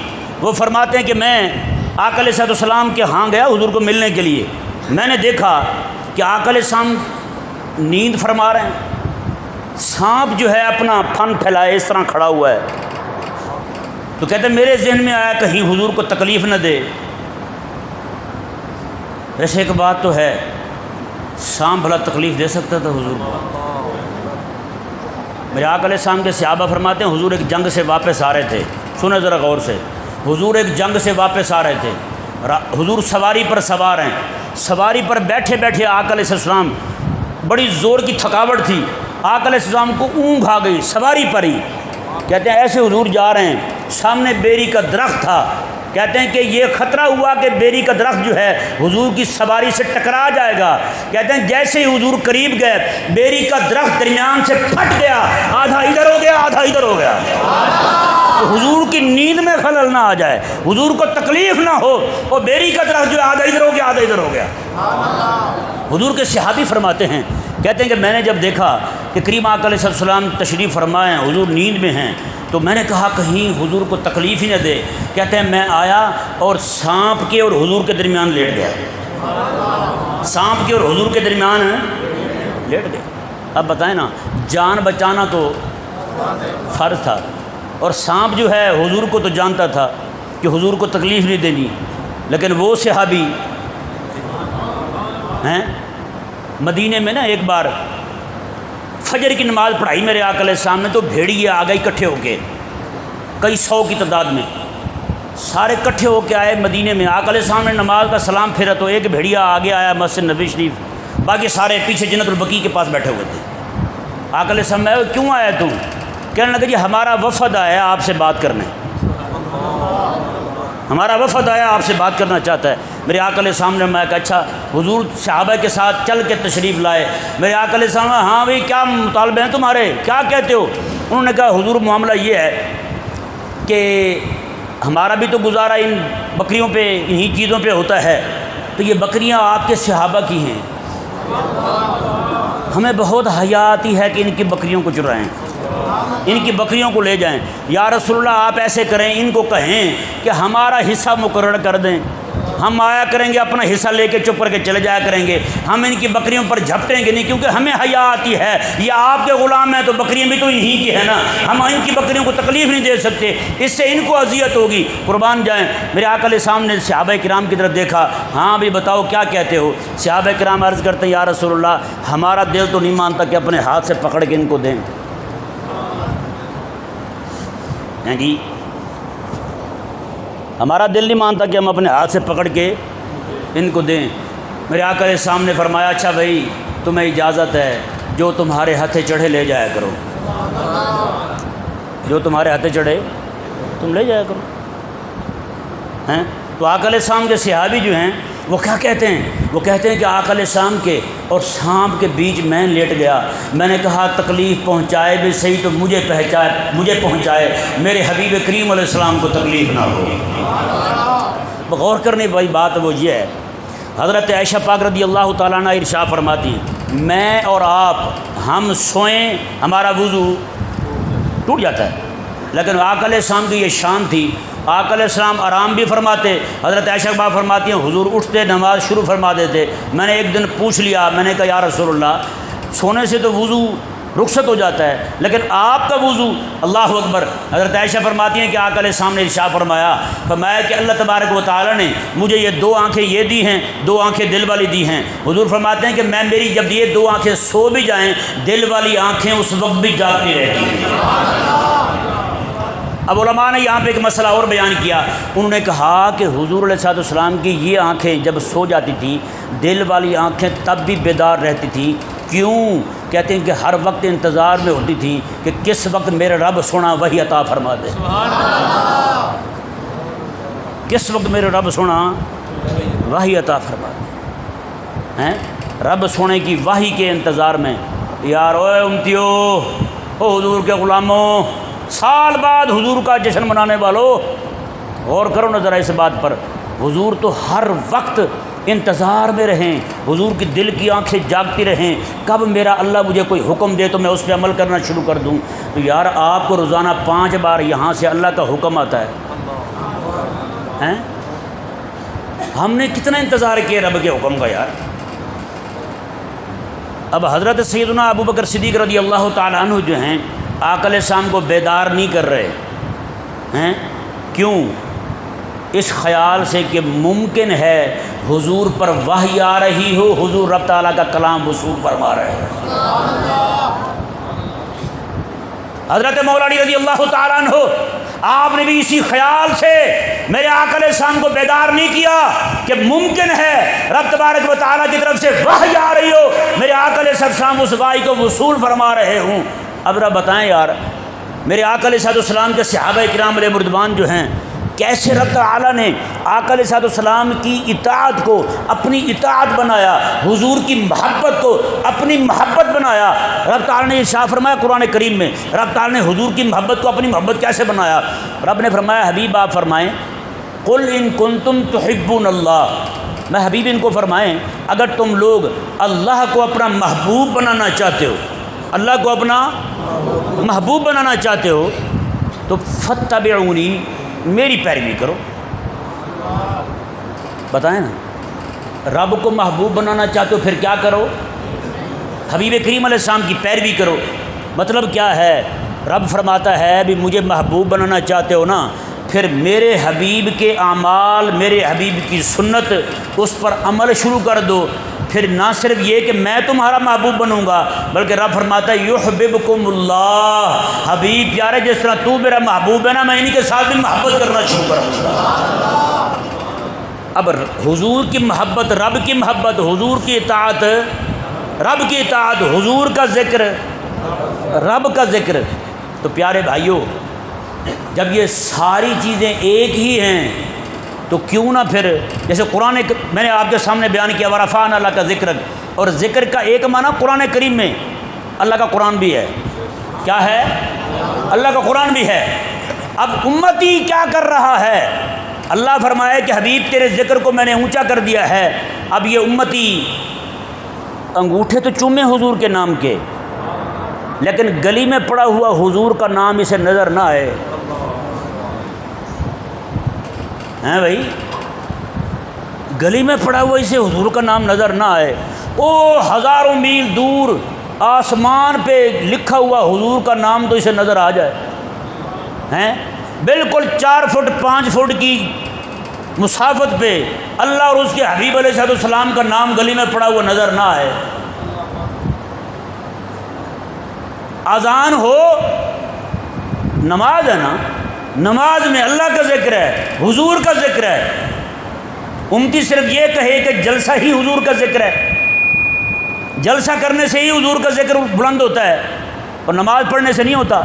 وہ فرماتے ہیں کہ میں آقا علیہ السلام کے ہاں گیا حضور کو ملنے کے لیے، میں نے دیکھا کہ آقا علیہ السلام نیند فرما رہے ہیں، سانپ جو ہے اپنا پھن پھیلائے اس طرح کھڑا ہوا ہے، تو کہتے ہیں میرے ذہن میں آیا کہیں حضور کو تکلیف نہ دے۔ ویسے ایک بات تو ہے، سانپ بھلا تکلیف دے سکتا تھا حضور کو؟ میرے آقا علیہ السلام کے صحابہ فرماتے ہیں حضور ایک جنگ سے واپس آ رہے تھے، سنیں ذرا غور سے، حضور ایک جنگ سے واپس آ رہے تھے، حضور سواری پر سوار ہیں، سواری پر بیٹھے بیٹھے آقا علیہ السلام بڑی زور کی تھکاوٹ تھی، آقا علیہ السلام کو اونگ آ گئی سواری پر ہی، کہتے ہیں ایسے حضور جا رہے ہیں، سامنے بیری کا درخت تھا، کہتے ہیں کہ یہ خطرہ ہوا کہ بیری کا درخت جو ہے حضور کی سواری سے ٹکرا جائے گا، کہتے ہیں جیسے ہی حضور قریب گئے بیری کا درخت درمیان سے پھٹ گیا، آدھا ادھر ہو گیا آدھا ادھر ہو گیا، تو حضور کی نیند میں خلل نہ آ جائے، حضور کو تکلیف نہ ہو، اور بیری کا درخت جو ہے آدھا ادھر ہو گیا آدھا ادھر ہو گیا۔ حضور کے صحابی فرماتے ہیں، کہتے ہیں کہ میں نے جب دیکھا کہ کریم آقا علیہ السلام تشریف فرمائے ہیں، حضور نیند میں ہیں، تو میں نے کہا کہیں حضور کو تکلیف ہی نہ دے، کہتے ہیں میں آیا اور سانپ کے اور حضور کے درمیان لیٹ گیا، سانپ کے اور حضور کے درمیان لیٹ گیا۔ اب بتائیں نا، جان بچانا تو فرض تھا، اور سانپ جو ہے حضور کو تو جانتا تھا کہ حضور کو تکلیف نہیں دینی، لیکن وہ صحابی ہیں مدینے میں نا ایک بار فجر کی نماز پڑھائی میرے آقا علیہ السلام نے، تو بھیڑیے آ گئے اکٹھے ہو کے، کئی سو کی تعداد میں، سارے اکٹھے ہو کے آئے مدینے میں، آقا علیہ السلام نے نماز کا سلام پھیرا تو ایک بھیڑیا آگے آیا مسجد نبی شریف، باقی سارے پیچھے جنت البقیع کے پاس بیٹھے ہوئے تھے۔ آقا علیہ السلام میں کیوں آیا تو؟ کہنے لگا جی ہمارا وفد آیا آپ سے بات کرنے، ہمارا وفد آیا آپ سے بات کرنا چاہتا ہے۔ میرے آقا علیہ السلام نے میں کہا اچھا، حضور صحابہ کے ساتھ چل کے تشریف لائے، میرے آقا علیہ السلام ہاں بھائی کیا مطالبے ہیں تمہارے، کیا کہتے ہو؟ انہوں نے کہا حضور معاملہ یہ ہے کہ ہمارا بھی تو گزارا ان بکریوں پہ انہی چیزوں پہ ہوتا ہے، تو یہ بکریاں آپ کے صحابہ کی ہیں، ہمیں بہت حیا آتی ہے کہ ان کی بکریوں کو چرائیں، ان کی بکریوں کو لے جائیں، یا رسول اللہ آپ ایسے کریں، ان کو کہیں کہ ہمارا حصہ مقرر کر دیں، ہم آیا کریں گے اپنا حصہ لے کے چپ کر کے چلے جایا کریں گے، ہم ان کی بکریوں پر جھپٹیں گے نہیں، کیونکہ ہمیں حیا آتی ہے، یہ آپ کے غلام ہیں تو بکریاں بھی تو انہی کی ہیں نا، ہم ان کی بکریوں کو تکلیف نہیں دے سکتے، اس سے ان کو اذیت ہوگی، قربان جائیں۔ میرے آقا علیہ السلام نے صحابہ کرام کی طرف دیکھا، ہاں بھی بتاؤ کیا کہتے ہو؟ صحابہ کرام عرض کرتے ہیں یا رسول اللہ ہمارا دل تو نہیں مانتا کہ اپنے ہاتھ سے پکڑ کے ان کو دیں، جی ہمارا دل نہیں مانتا کہ ہم اپنے ہاتھ سے پکڑ کے ان کو دیں۔ میرے آقا علیہ السلام نے فرمایا اچھا بھائی تمہیں اجازت ہے، جو تمہارے ہاتھے چڑھے لے جایا کرو، جو تمہارے ہاتھے چڑھے تم لے جایا کرو، ہیں؟ تو آقا علیہ السلام کے صحابی جو ہیں وہ کیا کہتے ہیں؟ وہ کہتے ہیں کہ آقا علیہ السلام کے اور سانپ کے بیچ میں لیٹ گیا، میں نے کہا تکلیف پہنچائے بھی صحیح تو مجھے پہنچائے، میرے حبیب کریم علیہ السلام کو تکلیف نہ ہو۔ غور کرنے والی بات وہ یہ ہے، حضرت عائشہ پاک رضی اللہ تعالیٰ عنہ ارشاد فرماتی ہیں میں اور آپ ہم سوئیں ہمارا وضو ٹوٹ جاتا ہے، لیکن آقا علیہ السلام کی یہ شان تھی، آقا علیہ السلام آرام بھی فرماتے۔ حضرت عائشہ پاک فرماتی ہیں حضور اٹھتے نماز شروع فرما دیتے، میں نے ایک دن پوچھ لیا، میں نے کہا یا رسول اللہ سونے سے تو وضو رخصت ہو جاتا ہے لیکن آپ کا وضو، اللہ اکبر۔ حضرت عائشہ فرماتی ہیں کہ آقا علیہ السلام نے ارشاد فرمایا کہ اللہ تبارک و تعالیٰ نے مجھے یہ دو آنکھیں یہ دی ہیں، دو آنکھیں دل والی دی ہیں۔ حضور فرماتے ہیں کہ میں میری جب یہ دو آنکھیں سو بھی جائیں دل والی آنکھیں اس وقت بھی جاگتی رہتی ہیں۔ اب علماء نے یہاں پہ ایک مسئلہ اور بیان کیا، انہوں نے کہا کہ حضور علیہ السلام کی یہ آنکھیں جب سو جاتی تھیں دل والی آنکھیں تب بھی بیدار رہتی تھیں، کیوں؟ کہتے ہیں کہ ہر وقت انتظار میں ہوتی تھی کہ کس وقت میرے رب سونا وحی عطا فرما دے، کس وقت میرے رب سونا وحی عطا فرما دے ہیں، رب سونے کی وحی کے انتظار میں۔ یار اوے امتیو، او حضور کے غلاموں، سال بعد حضور کا جشن منانے والوں، غور کرو نہ ذرا اس بات پر، حضور تو ہر وقت انتظار میں رہیں، حضور کی دل کی آنکھیں جاگتی رہیں کب میرا اللہ مجھے کوئی حکم دے تو میں اس پہ عمل کرنا شروع کر دوں۔ تو یار آپ کو روزانہ 5 بار یہاں سے اللہ کا حکم آتا ہے، ہم نے کتنا انتظار کیا رب کے حکم کا یار۔ اب حضرت سیدنا ابو بکر صدیق رضی اللہ تعالیٰ عنہ جو ہیں آقا علیہ السلام کو بیدار نہیں کر رہے ہیں، کیوں؟ اس خیال سے کہ ممکن ہے حضور پر وحی آ رہی ہو، حضور رب تعالیٰ کا کلام وصول فرما رہے ہیں۔ حضرت مولا علی رضی اللہ تعالیٰ عنہ آپ نے بھی اسی خیال سے میرے آقا علیہ السلام کو بیدار نہیں کیا کہ ممکن ہے رب تبارک و تعالیٰ کی طرف سے وحی آ رہی ہو، میرے آقا علیہ السلام اس وحی کو وصول فرما رہے ہوں۔ اب رب بتائیں یار، میرے آقا علیہ السلام کے صحابہ کرام علیہ مردوان جو ہیں کیسے رب تعالیٰ نے آقا علیہ السلام کی اطاعت کو اپنی اطاعت بنایا، حضور کی محبت کو اپنی محبت بنایا۔ رب تعالیٰ نے ارشاد فرمایا قرآن کریم میں، رب تعالیٰ نے حضور کی محبت کو اپنی محبت کیسے بنایا؟ رب نے فرمایا حبیب آپ فرمائیں قل ان کنتم تحبون اللہ، میں حبیب ان کو فرمائیں اگر تم لوگ اللہ کو اپنا محبوب بنانا چاہتے ہو، اللہ کو اپنا محبوب بنانا چاہتے ہو تو فتبعونی، میری پیروی کرو۔ بتائیں نا، رب کو محبوب بنانا چاہتے ہو پھر کیا کرو؟ حبیب کریم علیہ السلام کی پیروی کرو۔ مطلب کیا ہے؟ رب فرماتا ہے بھی مجھے محبوب بنانا چاہتے ہو نا، پھر میرے حبیب کے اعمال، میرے حبیب کی سنت، اس پر عمل شروع کر دو۔ پھر نہ صرف یہ کہ میں تمہارا محبوب بنوں گا بلکہ رب فرماتا ہے یحببکم اللہ، حبیب پیارے جس طرح تو میرا محبوب ہے نا میں انہی کے ساتھ بھی محبت کرنا شروع کروں گا۔ اب حضور کی محبت، رب کی محبت، حضور کی اطاعت، رب کی اطاعت، حضور کا ذکر، رب کا ذکر، تو پیارے بھائیوں جب یہ ساری چیزیں ایک ہی ہیں تو کیوں نہ پھر جیسے قرآن میں نے آپ کے سامنے بیان کیا ورفعنا لک ذکرک، اور ذکر کا ایک معنی قرآن کریم میں اللہ کا قرآن بھی ہے، کیا ہے؟ اللہ کا قرآن بھی ہے۔ اب امتی کیا کر رہا ہے؟ اللہ فرمائے کہ حبیب تیرے ذکر کو میں نے اونچا کر دیا ہے، اب یہ امتی انگوٹھے تو چومے حضور کے نام کے، لیکن گلی میں پڑا ہوا حضور کا نام اسے نظر نہ آئے، ہیں بھائی؟ گلی میں پڑا ہوا اسے حضور کا نام نظر نہ آئے، او ہزاروں میل دور آسمان پہ لکھا ہوا حضور کا نام تو اسے نظر آ جائے، ہیں؟ بالکل 4 فٹ 5 فٹ کی مسافت پہ اللہ اور اس کے حبیب علیہ السلام کا نام گلی میں پڑا ہوا نظر نہ آئے۔ اذان ہو، نماز ہے نا، نماز میں اللہ کا ذکر ہے، حضور کا ذکر ہے، امتی صرف یہ کہے کہ جلسہ ہی حضور کا ذکر ہے، جلسہ کرنے سے ہی حضور کا ذکر بلند ہوتا ہے اور نماز پڑھنے سے نہیں ہوتا۔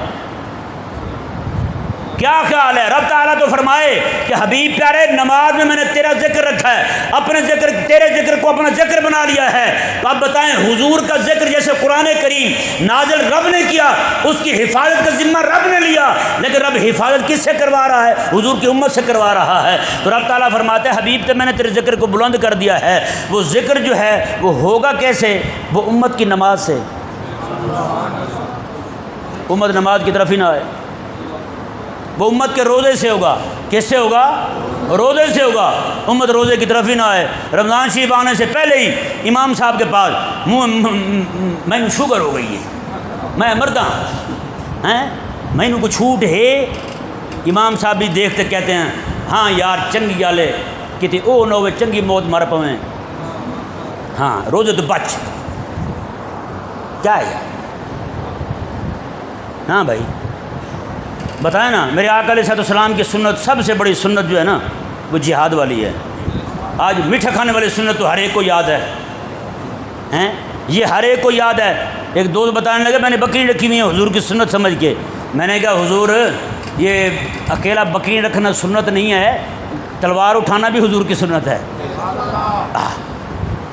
کیا خیال ہے؟ رب تعالیٰ تو فرمائے کہ حبیب پیارے نماز میں نے تیرا ذکر رکھا ہے، اپنے ذکر تیرے ذکر کو اپنا ذکر بنا لیا ہے۔ تو اب بتائیں حضور کا ذکر جیسے قرآن کریم نازل رب نے کیا، اس کی حفاظت کا ذمہ رب نے لیا، لیکن رب حفاظت کس سے کروا رہا ہے؟ حضور کی امت سے کروا رہا ہے۔ تو رب تعالیٰ فرماتے ہیں حبیب تو میں نے تیرے ذکر کو بلند کر دیا ہے، وہ ذکر جو ہے وہ ہوگا کیسے؟ وہ امت کی نماز سے۔ امت نماز کی طرف ہی نہ آئے، وہ امت کے روزے سے ہوگا۔ کس سے ہوگا؟ روزے سے ہوگا۔ امت روزے کی طرف ہی نہ آئے۔ رمضان شریف آنے سے پہلے ہی امام صاحب کے پاس میں شوگر ہو گئی ہے، میں مردہ ہیں، میں کو چھوٹ ہے۔ امام صاحب بھی دیکھتے کہتے ہیں ہاں یار چنگی گالے کتنی او نو چنگی موت مر پویں، ہاں روزے تو بچ کیا ہے یار۔ ہاں بھائی بتائیں نا، میرے آقا علیہ السلام کی سنت سب سے بڑی سنت جو ہے نا وہ جہاد والی ہے۔ آج میٹھا کھانے والی سنت تو ہر ایک کو یاد ہے، ہیں یہ ہر ایک کو یاد ہے۔ ایک دوست بتانے لگے میں نے بکری رکھی ہوئی ہے حضور کی سنت سمجھ کے، میں نے کہا حضور یہ اکیلا بکری رکھنا سنت نہیں ہے، تلوار اٹھانا بھی حضور کی سنت ہے۔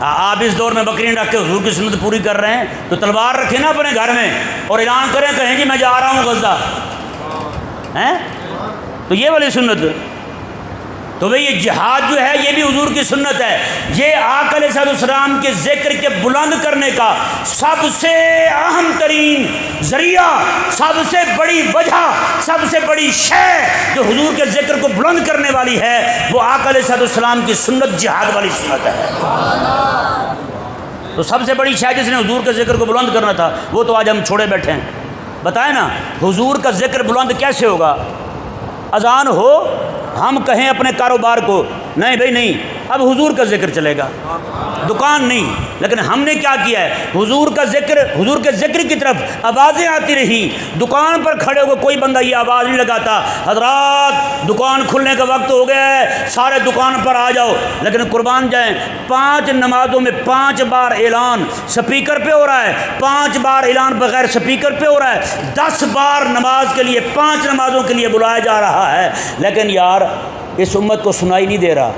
آپ اس دور میں بکری رکھ کے حضور کی سنت پوری کر رہے ہیں تو تلوار رکھیں نا اپنے گھر میں اور اعلان کریں، کہیں جی میں جا رہا ہوں غزہ، ہیں تو یہ والی سنت۔ تو بھئی یہ جہاد جو ہے یہ بھی حضور کی سنت ہے۔ یہ آقا علیہ السلام کے ذکر کے بلند کرنے کا سب سے اہم ترین ذریعہ، سب سے بڑی وجہ، سب سے بڑی شے جو حضور کے ذکر کو بلند کرنے والی ہے وہ آقا علیہ السلام کی سنت جہاد والی سنت ہے۔ تو سب سے بڑی شے جس نے حضور کے ذکر کو بلند کرنا تھا وہ تو آج ہم چھوڑے بیٹھے ہیں۔ بتائیں نا حضور کا ذکر بلند کیسے ہوگا؟ اذان ہو ہم کہیں اپنے کاروبار کو نہیں بھائی نہیں اب حضور کا ذکر چلے گا، دکان نہیں، لیکن ہم نے کیا کیا ہے حضور کا ذکر، حضور کے ذکر کی طرف آوازیں آتی رہی، دکان پر کھڑے ہو کے کوئی بندہ یہ آواز نہیں لگاتا حضرات دکان کھلنے کا وقت ہو گیا ہے سارے دکان پر آ جاؤ، لیکن قربان جائیں 5 نمازوں میں 5 بار اعلان سپیکر پہ ہو رہا ہے، 5 بار اعلان بغیر سپیکر پہ ہو رہا ہے، 10 بار نماز کے لیے 5 نمازوں کے لیے بلایا جا رہا ہے، لیکن یار اس امت کو سنائی نہیں دے رہا۔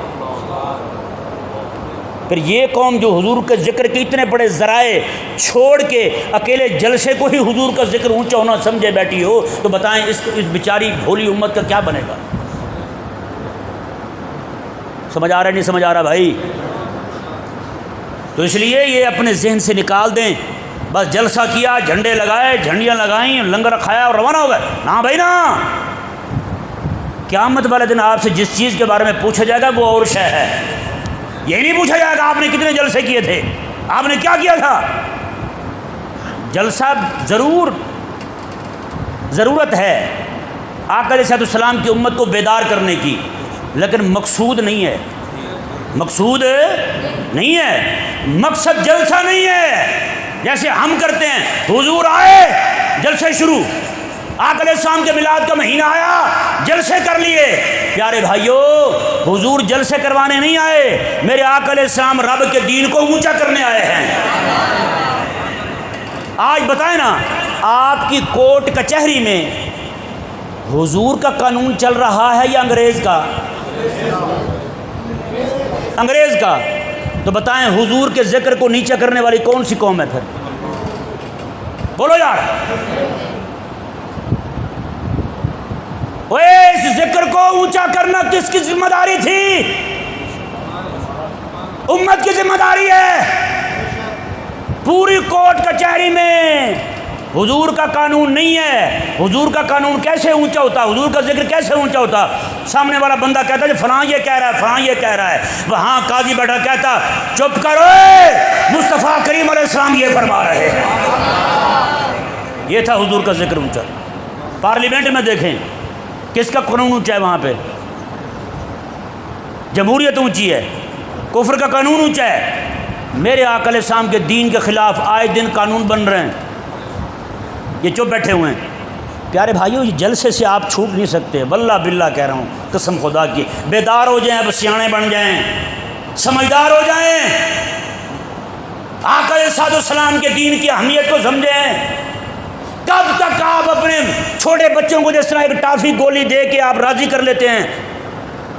پھر یہ قوم جو حضور کے ذکر کے اتنے بڑے ذرائع چھوڑ کے اکیلے جلسے کو ہی حضور کا ذکر اونچا ہونا سمجھے بیٹھی ہو تو بتائیں اس بیچاری بھولی امت کا کیا بنے گا؟ سمجھ آ رہا ہے نہیں سمجھ آ رہا بھائی؟ تو اس لیے یہ اپنے ذہن سے نکال دیں، بس جلسہ کیا، جھنڈے لگائے، جھنڈیاں لگائیں، لنگر کھایا اور روانہ ہو گئے، نہ بھائی نا۔ قیامت والے دن آپ سے جس چیز کے بارے میں پوچھا جائے گا وہ اور شے ہے، یہ نہیں پوچھا جائے گا آپ نے کتنے جلسے کیے تھے، آپ نے کیا کیا تھا۔ جلسہ ضرورت ہے آقا علیہ السلام کی امت کو بیدار کرنے کی، لیکن مقصود نہیں ہے، مقصود نہیں ہے، مقصد جلسہ نہیں ہے جیسے ہم کرتے ہیں۔ حضور آئے جلسے شروع، آقا علیہ السلام کے میلاد کا مہینہ آیا جلسے کر لیے۔ پیارے بھائیو حضور جلسے کروانے نہیں آئے، میرے آقا علیہ السلام رب کے دین کو اونچا کرنے آئے ہیں۔ آج بتائیں نا آپ کی کورٹ کچہری میں حضور کا قانون چل رہا ہے یا انگریز کا؟ انگریز کا۔ تو بتائیں حضور کے ذکر کو نیچا کرنے والی کون سی قوم ہے پھر؟ بولو یار، اس ذکر کو اونچا کرنا کس کی ذمہ داری تھی؟ امت کی ذمہ داری ہے۔ پوری کورٹ کچہری میں حضور کا قانون نہیں ہے، حضور کا قانون کیسے اونچا ہوتا، حضور کا ذکر کیسے اونچا ہوتا؟ سامنے والا بندہ کہتا ہے فلاں یہ کہہ رہا ہے، فلاں یہ کہہ رہا ہے، وہاں قاضی بیٹھا کہتا چپ کرو مصطفیٰ کریم علیہ السلام یہ فرما رہے ہیں۔ یہ تھا حضور کا ذکر اونچا۔ پارلیمنٹ میں دیکھیں کس کا قانون اونچا ہے، وہاں پہ جمہوریت اونچی ہے، کفر کا قانون اونچا ہے۔ میرے آقا علیہ السلام کے دین کے خلاف آئے دن قانون بن رہے ہیں، یہ چپ بیٹھے ہوئے ہیں۔ پیارے بھائیو یہ جلسے سے آپ چھوٹ نہیں سکتے، واللہ باللہ کہہ رہا ہوں قسم خدا کی، بیدار ہو جائیں، اب سیانے بن جائیں، سمجھدار ہو جائیں، آقا علیہ السلام کے دین کی اہمیت کو سمجھیں۔ کب تک آپ اپنے چھوٹے بچوں کو جس طرح ایک ٹافی گولی دے کے آپ راضی کر لیتے ہیں؟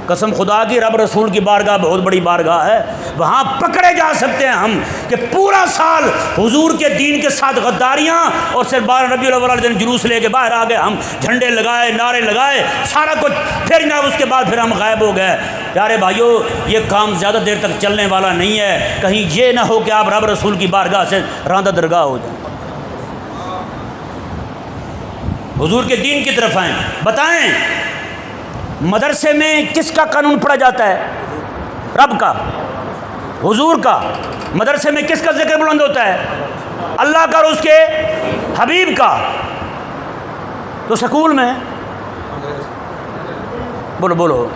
قسم خدا کی، رب رسول کی بارگاہ بہت بڑی بارگاہ ہے، وہاں پکڑے جا سکتے ہیں ہم کہ پورا سال حضور کے دین کے ساتھ غداریاں، اور صرف 12 ربیع الاول والے دن جلوس لے کے باہر آ گئے، ہم جھنڈے لگائے، نعرے لگائے، سارا کچھ، پھر جناب اس کے بعد پھر ہم غائب ہو گئے۔ پیارے بھائیو، یہ کام زیادہ دیر تک چلنے والا نہیں ہے، کہیں یہ نہ ہو کہ آپ رب رسول کی بارگاہ سے راندہ درگاہ ہو جائیں۔ حضور کے دین کی طرف آئیں۔ بتائیں مدرسے میں کس کا قانون پڑھا جاتا ہے؟ رب کا، حضور کا۔ مدرسے میں کس کا ذکر بلند ہوتا ہے؟ اللہ کا اور اس کے حبیب کا۔ تو سکول میں بولو بولو،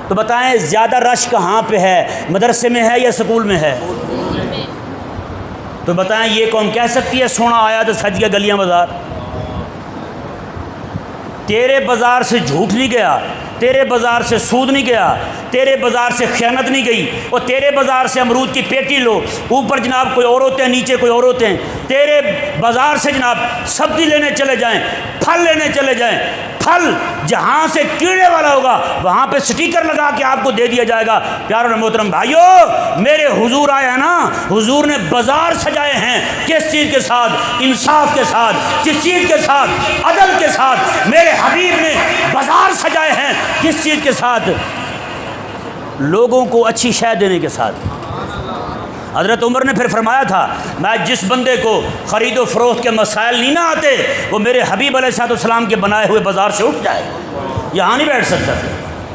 تو بتائیں زیادہ رش کہاں پہ ہے، مدرسے میں ہے یا سکول میں ہے؟ تو بتائیں یہ قوم کہہ سکتی ہے سونا آیا تو سج گیا گلیاں بازار؟ تیرے بازار سے جھوٹ نہیں گیا، تیرے بازار سے سود نہیں گیا، تیرے بازار سے خیانت نہیں گئی، اور تیرے بازار سے امرود کی پیٹی لو، اوپر جناب کوئی اور ہوتے ہیں، نیچے کوئی اور ہوتے ہیں۔ تیرے بازار سے جناب سبزی لینے چلے جائیں، پھل لینے چلے جائیں، پھل جہاں سے کیڑے والا ہوگا وہاں پہ سٹیکر لگا کے آپ کو دے دیا جائے گا۔ پیاروں اور محترم بھائیو، میرے حضور آئے ہیں نا، حضور نے بازار سجائے ہیں کس چیز کے ساتھ؟ انصاف کے ساتھ۔ کس چیز کے ساتھ؟ عدل کے ساتھ۔ میرے حبیب نے بازار سجائے ہیں کس چیز کے ساتھ؟ لوگوں کو اچھی شے دینے کے ساتھ۔ حضرت عمر نے پھر فرمایا تھا، میں جس بندے کو خرید و فروخت کے مسائل نہیں نہ آتے، وہ میرے حبیب علیہ السلام کے بنائے ہوئے بازار سے اٹھ جائے، یہاں نہیں بیٹھ سکتا،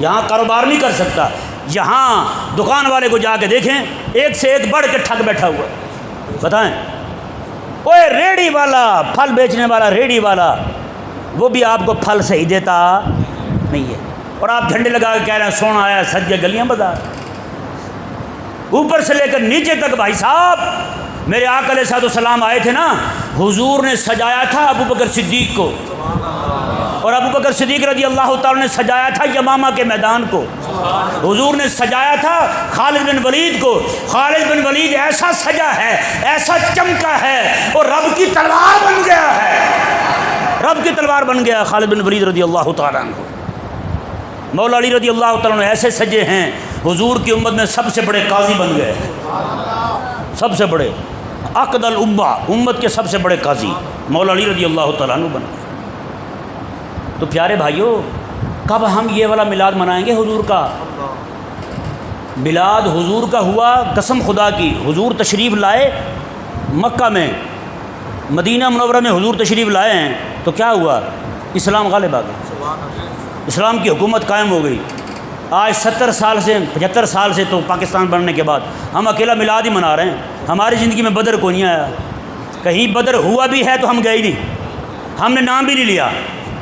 یہاں کاروبار نہیں کر سکتا۔ یہاں دکان والے کو جا کے دیکھیں، ایک سے ایک بڑھ کے ٹھگ بیٹھا ہوا ہے۔ بتائیں اوے ریڑھی والا، پھل بیچنے والا ریڑھی والا، وہ بھی آپ کو پھل صحیح دیتا نہیں ہے، اور آپ جھنڈے لگا کے کہہ رہے ہیں سونا آیا سج گیا گلیاں بازار۔ اوپر سے لے کر نیچے تک بھائی صاحب، میرے آقا علیہ السلام آئے تھے نا، حضور نے سجایا تھا ابو بکر صدیق کو، اور ابو بکر صدیق رضی اللہ تعالیٰ نے سجایا تھا یمامہ کے میدان کو، حضور نے سجایا تھا خالد بن ولید کو۔ خالد بن ولید ایسا سجا ہے، ایسا چمکا ہے، اور رب کی تلوار بن گیا ہے، رب کی تلوار بن گیا خالد بن ولید رضی اللہ تعالیٰ عنہ۔ مولا علی رضی اللہ تعالیٰ عنہ ایسے سجے ہیں، حضور کی امت میں سب سے بڑے قاضی بن گئے، سب سے بڑے عقد الامہ، امت کے سب سے بڑے قاضی مولا علی رضی اللہ تعالیٰ عنہ بن گئے۔ تو پیارے بھائیوں، کب ہم یہ والا میلاد منائیں گے حضور کا؟ میلاد حضور کا ہوا، قسم خدا کی، حضور تشریف لائے مکہ میں، مدینہ منورہ میں حضور تشریف لائے ہیں، تو کیا ہوا؟ اسلام غالب آ گیا، اسلام کی حکومت قائم ہو گئی۔ آج 70 سال سے 75 سال سے تو پاکستان بننے کے بعد ہم اکیلا میلاد ہی منا رہے ہیں۔ ہماری زندگی میں بدر کو نہیں آیا، کہیں بدر ہوا بھی ہے تو ہم گئے نہیں، ہم نے نام بھی نہیں لیا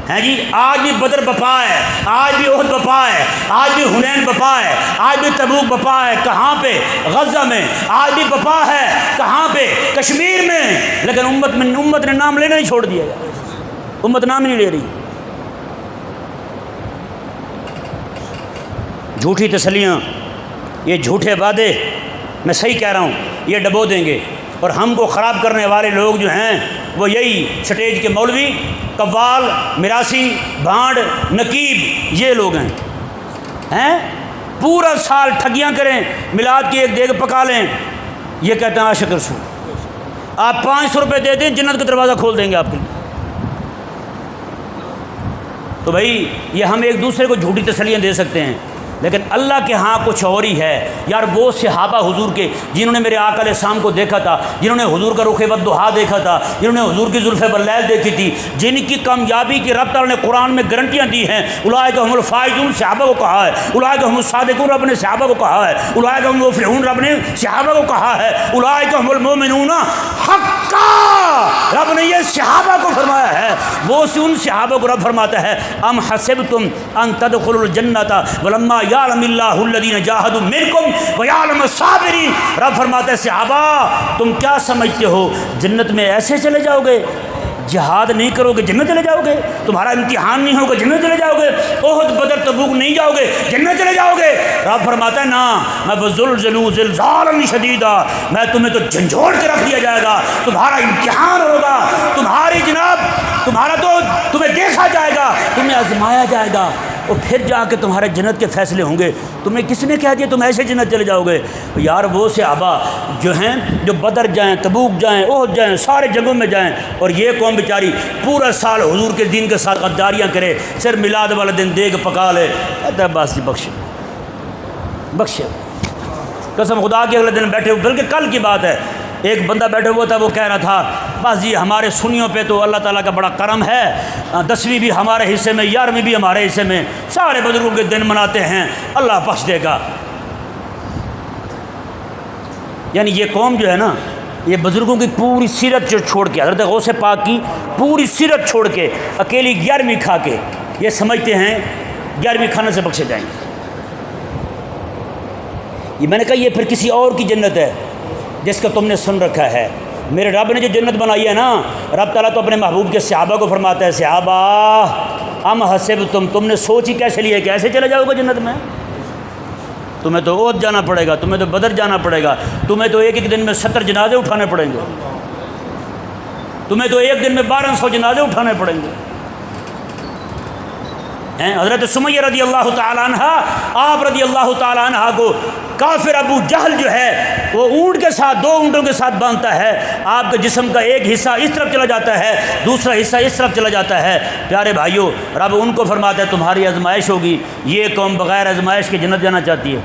ہے جی۔ آج بھی بدر بپا ہے، آج بھی احد بپا ہے، آج بھی حنین بپا ہے، آج بھی تبوک بپا ہے۔ کہاں پہ؟ غزہ میں۔ آج بھی بپا ہے، کہاں پہ؟ کشمیر میں۔ لیکن امت نے نام لینا ہی چھوڑ دیا ہے، امت نام نہیں لے رہی۔ جھوٹی تسلیاں، یہ جھوٹے وعدے، میں صحیح کہہ رہا ہوں، یہ ڈبو دیں گے، اور ہم کو خراب کرنے والے لوگ جو ہیں وہ یہی سٹیج کے مولوی، قوال، میراثی، بھانڈ، نقیب، یہ لوگ ہیں۔ پورا سال ٹھگیاں کریں، میلاد کی ایک دیگ پکا لیں، یہ کہتے ہیں عاشق رسول۔ آپ 500 روپے دے دیں، جنت کا دروازہ کھول دیں گے آپ کے لیے۔ تو بھائی یہ ہم ایک دوسرے کو جھوٹی تسلیاں دے سکتے ہیں، لیکن اللہ کے ہاں کچھ اور ہی ہے یار۔ وہ صحابہ حضور کے جنہوں نے میرے آقا علیہ السلام کو دیکھا تھا، جنہوں نے حضور کا رخ والضحیٰ دیکھا تھا، جنہوں نے حضور کی زلف باللیل دیکھی تھی، جن کی کامیابی کی رب تعالیٰ نے قرآن میں گارنٹیاں دی ہیں، اولئک هم الفائزون صحابہ کو کہا ہے، اولئک هم الصادقون رب نے صحابہ کو کہا ہے، اولئک هم المفلحون رب نے صحابہ کو کہا ہے، اولئک هم المؤمنون حقا رب نے یہ صحابہ کو فرمایا ہے۔ وہ ان صحابہ کو رب فرماتا ہے، ام حسبتم ان تدخلوا الجنۃ ولما یعلم اللہ الذین جاہدوا منکم ویعلم الصابرین۔ رب فرماتا ہے صحابہ تم کیا سمجھتے ہو جنت میں ایسے چلے جاؤ گے؟ جہاد نہیں کرو گے جنت چلے جاؤ گے؟ تمہارا امتحان نہیں ہوگا جنت چلے جاؤ گے؟ احد بدر تبوک نہیں جاؤ گے جنت چلے جاؤ گے؟ رب فرماتا ہے نا، میں وزلزلوا زلزالا شدیدا، میں تمہیں تو جھنجھوڑ کے رکھ دیا جائے گا، تمہارا امتحان ہوگا، تمہاری جناب تمہارا تو تمہیں دیکھا جائے گا، تمہیں آزمایا جائے گا، اور پھر جا کے تمہارے جنت کے فیصلے ہوں گے۔ تمہیں کس نے کہہ دیا تم ایسے جنت چلے جاؤ گے؟ یار وہ صحابہ جو ہیں جو بدر جائیں، تبوک جائیں، احد جائیں، سارے جنگوں میں جائیں، اور یہ قوم بیچاری پورا سال حضور کے دین کے ساتھ غداریاں کرے، صرف میلاد والے دن دیگ پکا لے، کہتا ہے بس جی بخشے بخشے، قسم خدا کے اگلے دن بیٹھے، بلکہ کل کی بات ہے، ایک بندہ بیٹھے ہوا تھا، وہ کہہ رہا تھا بس جی ہمارے سنیوں پہ تو اللہ تعالیٰ کا بڑا کرم ہے، 10ویں بھی ہمارے حصے میں، 11ویں بھی ہمارے حصے میں، سارے بزرگوں کے دن مناتے ہیں، اللہ بخش دے گا۔ یعنی یہ قوم جو ہے نا، یہ بزرگوں کی پوری سیرت جو چھوڑ کے، حضرت غوث پاک کی پوری سیرت چھوڑ کے اکیلی 11ویں کھا کے یہ سمجھتے ہیں 11ویں کھانے سے بخشے جائیں گے۔ یہ میں نے کہا یہ پھر کسی اور کی جنت ہے جس کا تم نے سن رکھا ہے۔ میرے رب نے جو جنت بنائی ہے نا، رب تعالیٰ تو اپنے محبوب کے صحابہ کو فرماتا ہے، صحابہ ام حسبتم، تم نے سوچ ہی کیسے لی ہے کہ ایسے چلے جاؤ گے جنت میں؟ تمہیں تو احد جانا پڑے گا، تمہیں تو بدر جانا پڑے گا، تمہیں تو ایک ایک دن میں 70 جنازے اٹھانے پڑیں گے، تمہیں تو ایک دن میں 1200 جنازے اٹھانے پڑیں گے۔ حضرت سمیہ رضی اللہ تعالیٰ عنہ، آپ رضی اللہ تعالیٰ عنہ کو کافر ابو جہل جو ہے وہ اونٹ کے ساتھ، 2 اونٹوں کے ساتھ باندھتا ہے، آپ کے جسم کا ایک حصہ اس طرف چلا جاتا ہے، دوسرا حصہ اس طرف چلا جاتا ہے۔ پیارے بھائیوں، رب ان کو فرماتا ہے تمہاری آزمائش ہوگی، یہ قوم بغیر آزمائش کے جنت جانا چاہتی ہے۔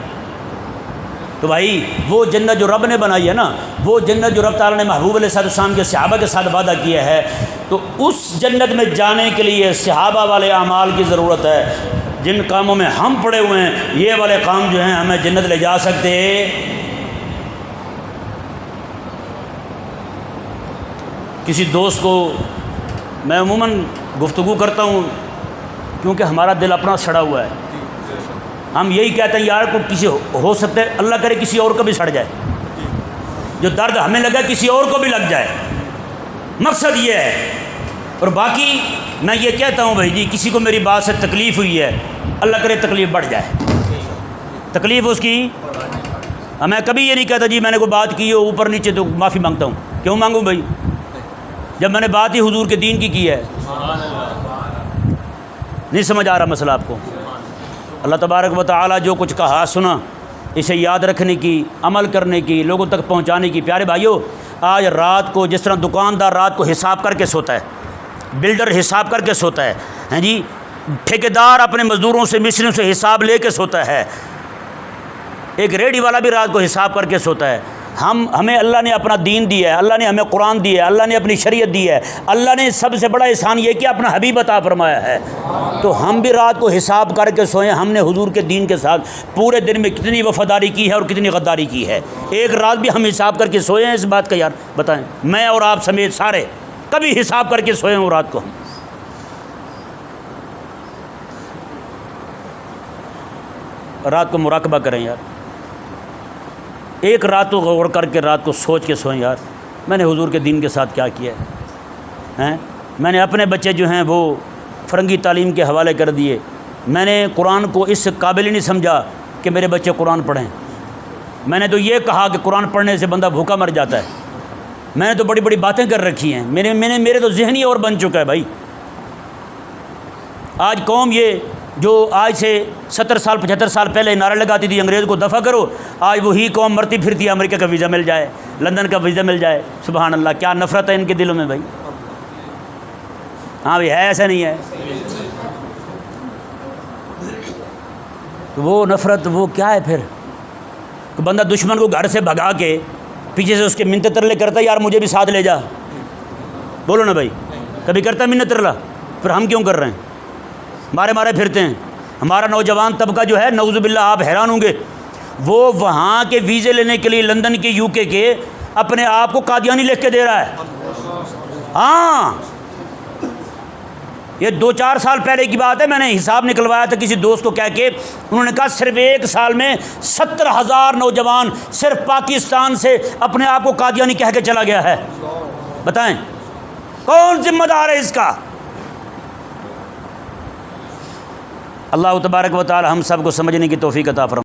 تو بھائی وہ جنت جو رب نے بنائی ہے نا، وہ جنت جو رب تعالیٰ نے محبوب علیہ السلام کے صحابہ کے ساتھ وعدہ کیا ہے، تو اس جنت میں جانے کے لیے صحابہ والے اعمال کی ضرورت ہے۔ جن کاموں میں ہم پڑے ہوئے ہیں، یہ والے کام جو ہیں ہمیں جنت لے جا سکتے۔ کسی دوست کو میں عموماً گفتگو کرتا ہوں کیونکہ ہمارا دل اپنا سڑا ہوا ہے، ہم یہی کہتے ہیں یار کو کسی ہو سکتا ہے اللہ کرے کسی اور کو بھی سڑ جائے، جو درد ہمیں لگا کسی اور کو بھی لگ جائے، مقصد یہ ہے۔ اور باقی میں یہ کہتا ہوں بھائی جی کسی کو میری بات سے تکلیف ہوئی ہے، اللہ کرے تکلیف بڑھ جائے، تکلیف اس کی، میں کبھی یہ نہیں کہتا جی میں نے کوئی بات کی ہو اوپر نیچے تو معافی مانگتا ہوں، کیوں مانگوں بھائی جب میں نے بات ہی حضور کے دین کی ہے۔ نہیں سمجھ آ رہا مسئلہ آپ کو؟ اللہ تبارک و تعالیٰ جو کچھ کہا سنا، اسے یاد رکھنے کی، عمل کرنے کی، لوگوں تک پہنچانے کی۔ پیارے بھائیوں، آج رات کو جس طرح دکاندار رات کو حساب کر کے سوتا ہے، بلڈر حساب کر کے سوتا ہے، ہیں جی ٹھیکیدار اپنے مزدوروں سے مستریوں سے حساب لے کے سوتا ہے، ایک ریڑھی والا بھی رات کو حساب کر کے سوتا ہے۔ ہمیں اللہ نے اپنا دین دیا ہے، اللہ نے ہمیں قرآن دیا ہے، اللہ نے اپنی شریعت دی ہے، اللہ نے سب سے بڑا احسان یہ کہ اپنا حبیب عطا فرمایا ہے، تو ہم بھی رات کو حساب کر کے سوئیں ہم نے حضور کے دین کے ساتھ پورے دن میں کتنی وفاداری کی ہے اور کتنی غداری کی ہے۔ ایک رات بھی ہم حساب کر کے سوئے ہیں اس بات کا؟ یار بتائیں، میں اور آپ سمیت سارے کبھی حساب کر کے سوئے ہوں رات کو؟ رات کو مراقبہ کریں یار، ایک رات کو غور کر کے رات کو سوچ کے سوئیں یار میں نے حضور کے دین کے ساتھ کیا کیا ہے۔ میں نے اپنے بچے جو ہیں وہ فرنگی تعلیم کے حوالے کر دیے، میں نے قرآن کو اس قابل ہی نہیں سمجھا کہ میرے بچے قرآن پڑھیں، میں نے تو یہ کہا کہ قرآن پڑھنے سے بندہ بھوکا مر جاتا ہے، میں نے تو بڑی بڑی باتیں کر رکھی ہیں، میرے تو ذہنی اور بن چکا ہے بھائی۔ آج قوم یہ جو آج سے 70 سال 75 سال پہلے نعرہ لگاتی تھی انگریز کو دفع کرو، آج وہی قوم مرتی پھرتی ہے امریکہ کا ویزا مل جائے، لندن کا ویزا مل جائے۔ سبحان اللہ، کیا نفرت ہے ان کے دلوں میں بھائی۔ ہاں بھائی ہے، ایسا نہیں ہے؟ تو وہ نفرت وہ کیا ہے پھر؟ کہ بندہ دشمن کو گھر سے بھگا کے پیچھے سے اس کے منت ترلے کرتا ہے، یار مجھے بھی ساتھ لے جا، بولو نا بھائی، کبھی کرتا ہے منت ترلا؟ پھر ہم کیوں کر رہے ہیں؟ مارے پھرتے ہیں۔ ہمارا نوجوان طبقہ جو ہے نعوذ باللہ، آپ حیران ہوں گے، وہ وہاں کے ویزے لینے کے لیے لندن کے UK کے اپنے آپ کو قادیانی لکھ کے دے رہا ہے۔ ہاں یہ 2-4 سال پہلے کی بات ہے، میں نے حساب نکلوایا تھا کسی دوست کو کہہ کے، انہوں نے کہا صرف 1 سال میں 70,000 نوجوان صرف پاکستان سے اپنے آپ کو قادیانی کہہ کے چلا گیا ہے۔ بتائیں کون ذمہ دار ہے اس کا؟ اللہ تبارک و تعالی ہم سب کو سمجھنے کی توفیق عطا فرمائے۔